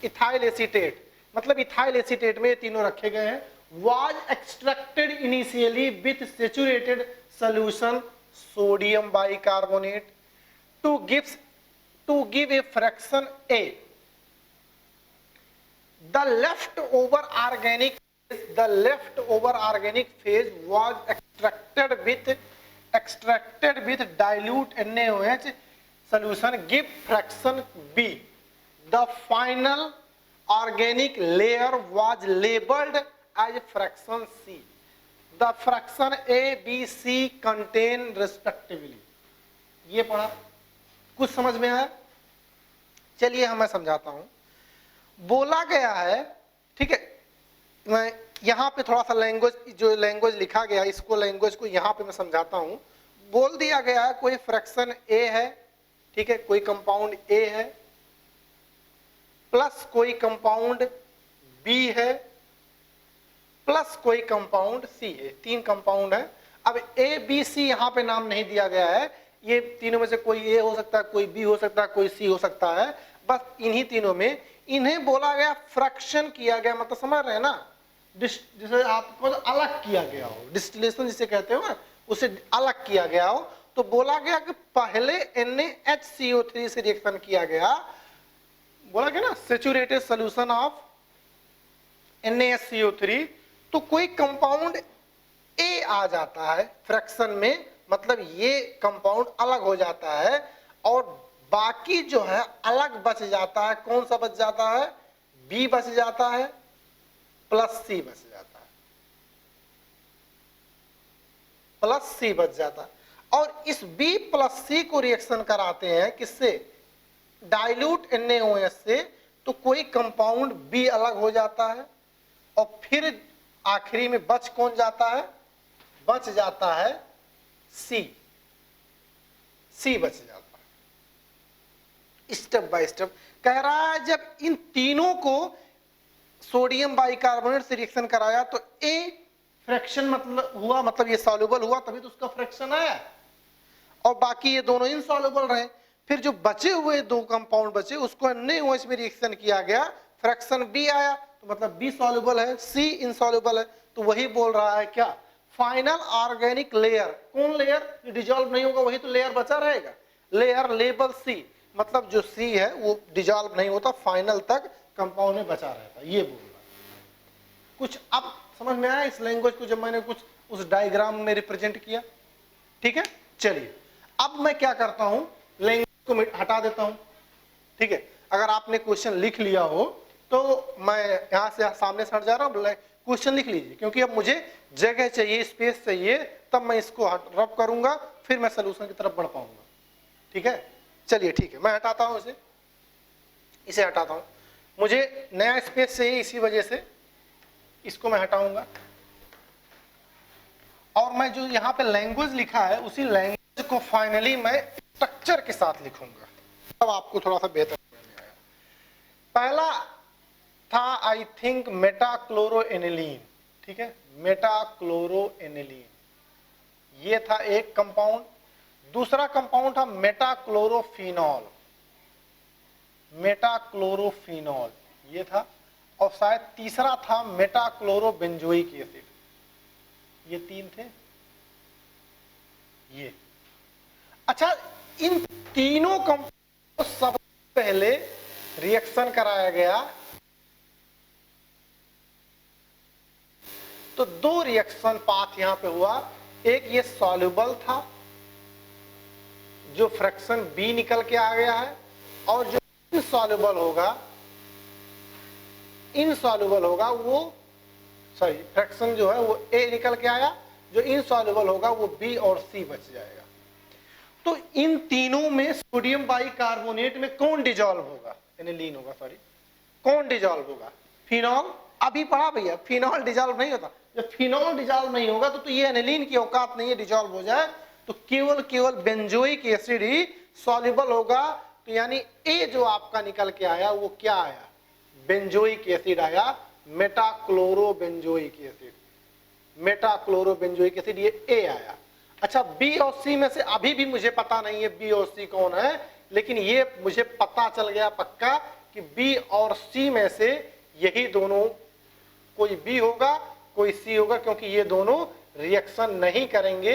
S1: इथाइल एसीटेट, मतलब इथाइल एसीटेट में ये तीनों रखे गए हैं, was extracted initially with saturated solution sodium bicarbonate to give a fraction A. The leftover organic phase was extracted with dilute NaOH solution give fraction B. The final organic layer was labeled as fraction C. The fraction A, B, C contain respectively. ये पढ़ा, कुछ समझ में आया? चलिए मैं समझाता हूं। बोला गया है, ठीक है, मैं यहां पे थोड़ा सा लैंग्वेज, जो लैंग्वेज लिखा गया इसको, लैंग्वेज को यहां पे मैं समझाता हूं। बोल दिया गया है कोई फ्रैक्शन A है, ठीक है, कोई कंपाउंड A है, प्लस कोई कंपाउंड B है, प्लस कोई कंपाउंड C है, तीन कंपाउंड है। अब A, B, C यहां पे नाम नहीं दिया गया है, ये तीनों में से कोई A हो सकता है, कोई B हो सकता है, कोई C हो सकता है, बस इन्हीं तीनों में इन्हें बोला गया, फ्रैक्शन किया गया, मतलब समझ रहे हैं ना, जिसे आपको अलग किया गया हो, डिस्टिलेशन जिसे कहते हो ना, उसे अलग किया गया हो। तो बोला गया कि पहले NaHCO3 से रिएक्शन किया गया, बोला गया ना सैचुरेटेड सॉल्यूशन ऑफ NaHCO3, तो कोई कंपाउंड A आ जाता है फ्रैक्शन में, मतलब ये कंपाउंड अलग हो जाता है, और बाकी जो है अलग बच जाता है। कौन सा बच जाता है? B बच जाता है, प्लस C बच जाता है, प्लस C बच जाता है। और इस B प्लस C को रिएक्शन कराते हैं किससे? डाइल्यूट NaOH से, तो कोई कंपाउंड B अलग हो जाता है, और फिर आखिरी में बच कौन जाता है? बच जाता है C बच जाता है। स्टेप बाय स्टेप कह रहा है, जब इन तीनों को सोडियम बाइकार्बोनेट से रिएक्शन कराया तो A फ्रैक्शन मतलब हुआ, मतलब ये सॉल्युबल हुआ, तभी तो उसका फ्रैक्शन आया, और बाकी ये दोनों इनसॉल्युबल रहे। फिर जो बचे हुए दो कंपाउंड बचे, उसको NaOH में रिएक्शन किया गया, फ्रैक्शन B आया, तो मतलब B सॉल्युबल है, C इनसॉल्युबल है, तो वही बोल रहा है क्या? फाइनल ऑर्गेनिक लेयर, कौन लेयर डिजॉल्व नहीं होगा वही तो लेयर बचा रहेगा, लेयर लेबल सी, मतलब जो सी है वो डिजॉल्व नहीं होता, फाइनल तक कंपाउंड में बचा रहता, ये बोलना। कुछ अब समझ में आया इस लैंग्वेज को जब मैंने कुछ उस डायग्राम में रिप्रेजेंट किया? ठीक है, चलिए अब मैं क्या करता हूं, लैंग्वेज को हटा देता हूं। ठीक है, अगर आपने क्वेश्चन लिख लिया हो तो मैं यहां से सामने से हट जा रहा हूं, क्वेश्चन लिख लीजिए, क्योंकि अब मुझे जगह चाहिए, स्पेस चाहिए, तब मैं इसको रब करूंगा, फिर मैं सोल्यूशन की तरफ बढ़ पाऊंगा। ठीक है, चलिए ठीक है, मैं हटाता हूं इसे हटाता हूं, मुझे नया स्पेस चाहिए, इसी वजह से इसको मैं हटाऊंगा, और मैं जो यहां पे लैंग्वेज लिखा है उसी लैंग्वेज को फाइनली मैं स्ट्रक्चर के साथ लिखूंगा, तब आपको थोड़ा सा बेहतर समझ में आएगा। पहला था आई थिंक मेटाक्लोरोएनिलीन, ठीक है, मेटाक्लोरोएनिलीन, ये था एक कंपाउंड। दूसरा कंपाउंड था मेटाक्लोरोफिनॉल, मेटाक्लोरोफिनॉल ये था, और शायद तीसरा था मेटाक्लोरोबेंजोइक एसिड, ये तीन थे ये। अच्छा, इन तीनों कंपाउंड को सबसे पहले रिएक्शन कराया गया, तो दो रिएक्शन पाथ यहां पे हुआ, एक ये सॉल्युबल था जो फ्रैक्शन बी निकल के आ गया है, और जो इनसॉल्युबल होगा वो सॉरी फ्रैक्शन जो है वो ए निकल के आया, जो इनसॉल्युबल होगा वो बी और सी बच जाएगा। तो इन तीनों में सोडियम बाइकार्बोनेट में कौन डिजॉल्व होगा, एनिलीन होगा, सॉरी कौन डिजॉल्व होगा, फिनॉल। अभी पढ़ा भैया, फिनॉल डिजॉल्व नहीं होता, जब फिनॉल डिजॉल्व नहीं होगा तो ये एनिलीन की औकात नहीं है डिजॉल्व हो जाए, तो केवल बेंजोइक एसिड ही सॉल्युबल होगा। तो यानी ए जो आपका निकल के आया वो क्या आया, बेंजोइक एसिड आया, मेटाक्लोरोबेंजोइक एसिड, मेटाक्लोरोबेंजोइक एसिड, ये ए आया। अच्छा, बी और सी में से अभी भी मुझे पता नहीं है बी और सी कौन है, लेकिन ये मुझे पता चल गया पक्का कि बी और सी में से यही दोनों, कोई बी होगा कोई सी होगा, क्योंकि ये दोनों रिएक्शन नहीं करेंगे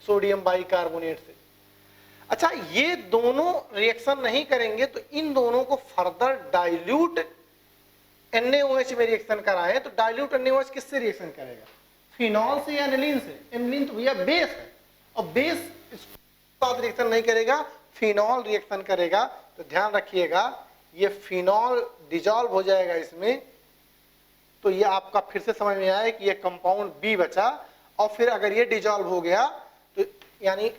S1: सोडियम बाइकार्बोनेट से। अच्छा, ये दोनों रिएक्शन नहीं करेंगे तो इन दोनों को फर्दर डाइल्यूट NaOH में रिएक्शन कराएं, तो डाइल्यूट NaOH किससे रिएक्शन करेगा, फिनॉल से या एनिलीन से? एनिलीन तो भैया बेस है, और बेस साथ रिएक्शन नहीं करेगा, फिनॉल रिएक्शन करेगा। तो ध्यान रखिएगा, ये फिनॉल डिजॉल्व हो जाएगा इसमें, तो ये आपका फिर से समझ में आया कि ये कंपाउंड बी बचा, और फिर अगर ये डिजॉल्व हो गया तो यानी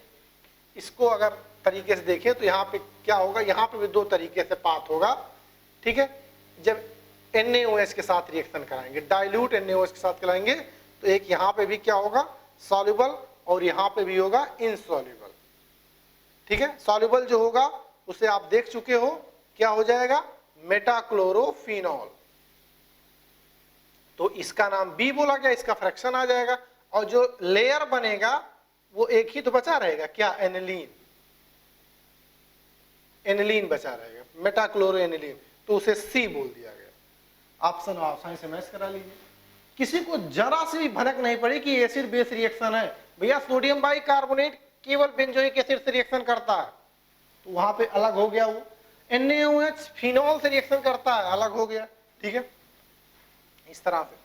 S1: इसको अगर तरीके से देखें तो यहाँ पे क्या होगा, यहाँ पे भी दो तरीके से पाथ होगा। ठीक है, जब NaOH के साथ रिएक्शन कराएंगे, डाइल्यूट NaOH के साथ कराएंगे, तो एक यहाँ पे भी क्या होगा, सॉल्युबल, और यहाँ पे भी होगा इनसॉल्युबल। ठीक है, सॉल्युबल जो होगा उसे आप देख चुके हो, क्या हो जाएगा, मेटाक्लोरोफिनॉल, तो इसका नाम बी बोला गया, इसका फ्रैक्शन आ जाएगा, और जो लेयर बनेगा वो एक ही तो बचा रहेगा, क्या, एनिलीन, एनिलीन बचा रहेगा, मेटाक्लोरोएनिलीन, तो उसे सी बोल दिया गया। ऑप्शन आसानी से मैच करा लीजिए, किसी को जरा सी भी भनक नहीं पड़ी कि एसिड बेस रिएक्शन है। भैया सोडियम बाइकार्बोनेट केवल बेंजोइक एसिड से रिएक्शन करता है, तो वहां पे अलग हो गया वो। NaOH फिनॉल से रिएक्शन करता है, अलग हो गया। ठीक है, इस तरह से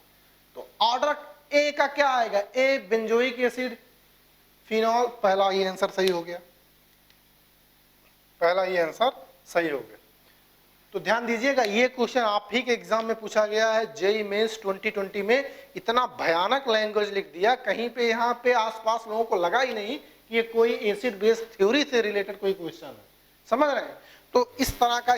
S1: तो ऑर्डर ए का क्या आएगा, ए बेंजोइक एसिड फिनॉल, पहला ये आंसर सही हो गया, पहला ये आंसर सही हो गया। तो ध्यान दीजिएगा, ये क्वेश्चन आप ही के एग्जाम में पूछा गया है, जेईई मेंस 2020 में। इतना भयानक लैंग्वेज लिख दिया, कहीं पे यहाँ पे आसपास लोगों को लगा ही नहीं कि ये कोई एसिड बेस थ्योरी से रिलेटेड कोई क्वेश्चन है, समझ रहे हैं। तो इस तरह का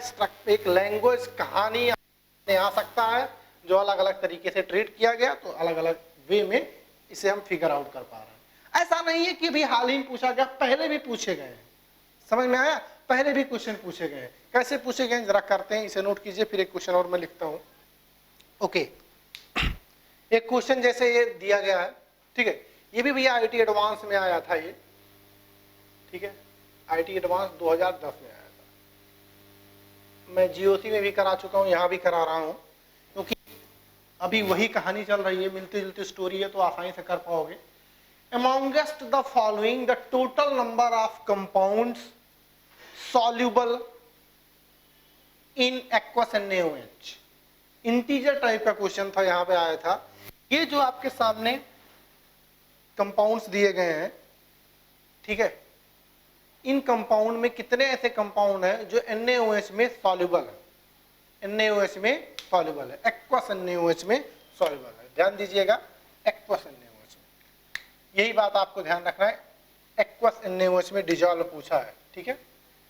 S1: एक लैंग्वेज कहानी आ सकता है, जो अलग अलग तरीके से ट्रीट किया गया, तो अलग अलग वे में इसे हम फिगर आउट कर पा रहे हैं। ऐसा नहीं है कि अभी हाल ही में पूछा गया, पहले भी पूछे गए हैं, समझ में आया, पहले भी क्वेश्चन पूछे गए हैं। कैसे पूछे गए जरा करते हैं, इसे नोट कीजिए, फिर एक क्वेश्चन और मैं लिखता हूं। ओके, एक क्वेश्चन जैसे ये दिया गया है, ठीक है, ये भी भैया IIT एडवांस में आया था ये, ठीक है, IIT एडवांस 2010 में आया था, मैं GOC में भी करा चुका हूं, यहां भी करा रहा हूं, क्योंकि अभी वही कहानी चल रही है, मिलती जुलती स्टोरी है, तो आसानी से कर पाओगे। amongst the following the total number of compounds soluble in aqueous NaOH। Integer type का क्वेश्चन था, यहां पे आया था। ये जो आपके सामने कंपाउंड्स दिए गए हैं, ठीक है, इन कंपाउंड में कितने ऐसे कंपाउंड हैं जो NaOH में सॉल्युबल है, NaOH में सॉल्युबल है, एक्वस NaOH में सॉल्युबल है। ध्यान दीजिएगा, एक्वस NaOH में, यही बात आपको ध्यान रखना है। एक्वस NaOH में डिजॉल्व पूछा है, ठीक है,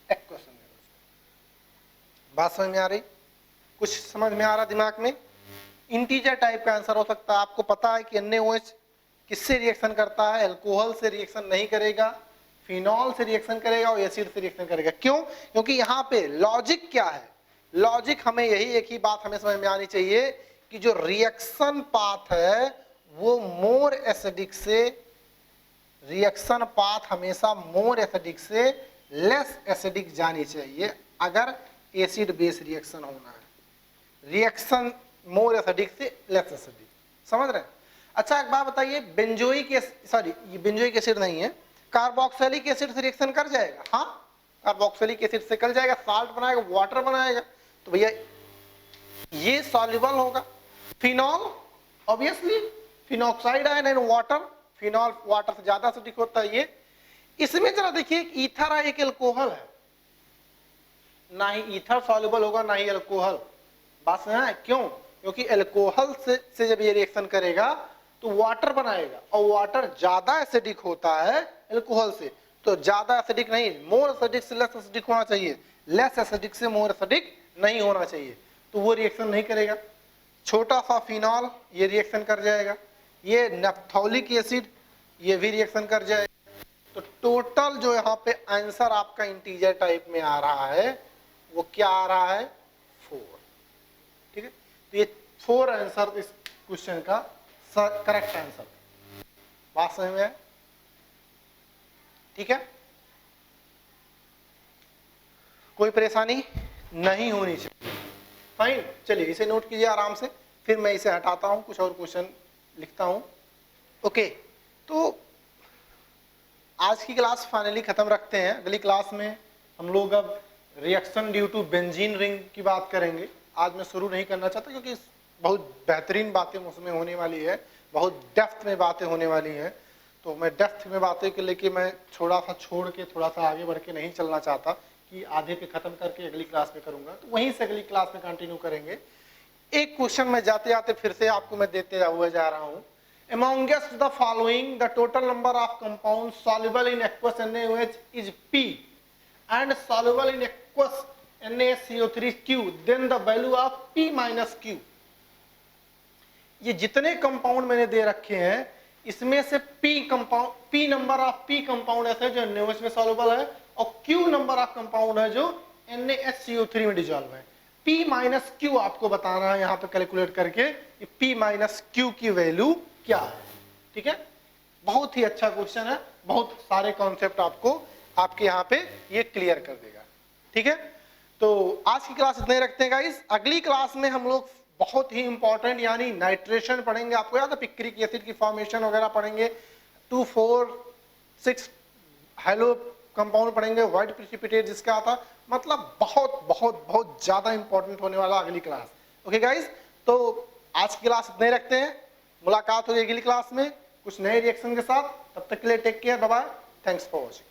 S1: एक्वस NaOH। बात समझ में आ रही? कुछ समझ में आ रहा दिमाग में? इंटीजर टाइप का आंसर हो सकता है। आपको पता है कि NaOH किससे रिएक्शन करता है? अल्कोहल से रिएक्शन नहीं करेगा, फिनॉल से रिएक्शन करेगा और एसिड से रिएक्शन करेगा। क्यों? क्योंकि यहाँ पे लॉजिक क्या है? लॉजिक हमें यही एक ही बात हमें समझ में आनी चाहिए कि जो रिएक्शन पाथ है वो मोर एसिडिक से, रिएक्शन पाथ हमेशा मोर एसिडिक से लेस एसिडिक जानी चाहिए अगर एसिड बेस रिएक्शन होना है। रिएक्शन मोर एसिडिक से लेस एसिडिक, समझ रहे हैं? अच्छा एक बात बताइए, बेंजोइक सॉरी ये बेंजोइक एसिड नहीं है, कार्बोक्सिलिक एसिड से रिएक्शन कर जाएगा? हाँ, कार्बोक्सिलिक एसिड से कर जाएगा, साल्ट बनाएगा, वाटर बनाएगा, तो भैया ये सॉल्युबल होगा। Phenol obviously phenoxide ion and water, phenol water से ज्यादा एसिडिक होता है ये। इसमें जरा देखिए, एक ईथर है, एक अल्कोहल है, ना ही ईथर सॉल्युबल होगा ना ही अल्कोहल। बात समझ है? क्यों? क्योंकि अल्कोहल से जब ये रिएक्शन करेगा तो वाटर बनाएगा और वाटर ज्यादा एसिडिक होता है अल्कोहल से, तो ज्यादा एसिडिक नहीं, मोर एसिडिक से लेस एसिडिक होना चाहिए, लेस एसिडिक से मोर एसिडिक नहीं होना चाहिए, तो वो रिएक्शन नहीं करेगा। छोटा सा फिनॉल ये रिएक्शन कर जाएगा, ये नैप्थोलिक एसिड ये भी रिएक्शन कर जाएगा। तो टोटल जो यहाँ पे आंसर आपका इंटीजर टाइप में आ रहा है वो क्या आ रहा है? 4। ठीक है, तो ये 4 आंसर इस क्वेश्चन का करेक्ट आंसर। बात समझ में है? ठीक है, कोई परेशानी नहीं होनी चाहिए। फाइन, चलिए इसे नोट कीजिए आराम से, फिर मैं इसे हटाता हूं, कुछ और क्वेश्चन लिखता हूं। ओके, तो आज की क्लास फाइनली खत्म रखते हैं। अगली क्लास में हम लोग अब reaction due to benzene ring की बात करेंगे। आज मैं शुरू नहीं करना चाहता क्योंकि बहुत बेहतरीन बातें उसमें होने वाली है, बहुत डेप्थ में बातें होने वाली हैं, तो मैं डेप्थ में बातें के लेके मैं थोड़ा सा छोड़ के थोड़ा सा आगे बढ़ के नहीं चलना चाहता कि आधे पे खत्म करके अगली क्लास में करूंगा, तो वहीं से अगली क्लास में कंटिन्यू करेंगे। एक क्वेश्चन मैं जाते जाते फिर से आपको मैं देते हुए जा रहा हूं। Amongst the following the total number of compounds soluble in aqueous NaOH is P and soluble in aqueous NaCO3 Q, then the value of P minus Q। ये जितने कंपाउंड मैंने दे रखे हैं इसमें से P number of P compound ऐसे जो NaOH में सॉल्युबल है और Q नंबर ऑफ कंपाउंड है जो NaCO3 में डिसॉल्व है। P माइनस Q आपको बताना है यहाँ पे कैलकुलेट करके P माइनस Q की वैल्यू क्या है। ठीक है, बहुत ही अच्छा क्वेश्चन है, बहुत सारे कॉन्सेप्ट आपको आपके यहाँ पे ये क्लियर कर देगा। ठीक है, तो आज की क्लास इतने रखते हैं गाइस। अगली क्लास में हम लोग बहुत ही इंपॉर्टेंट यानी नाइट्रेशन पढ़ेंगे। आपको याद है पिक्रिक एसिड की फॉर्मेशन वगैरह पढ़ेंगे, 2, 4, 6 हेलो कंपाउंड पढ़ेंगे, व्हाइट प्रेसिपिटेट जिसका आता, मतलब बहुत बहुत बहुत ज्यादा इंपॉर्टेंट होने वाला अगली क्लास। ओके गाइस, तो आज की क्लास इतने रखते हैं, मुलाकात होगी अगली क्लास में कुछ नए रिएक्शन के साथ। तब तक के लिए take care, bye bye, thanks for watching.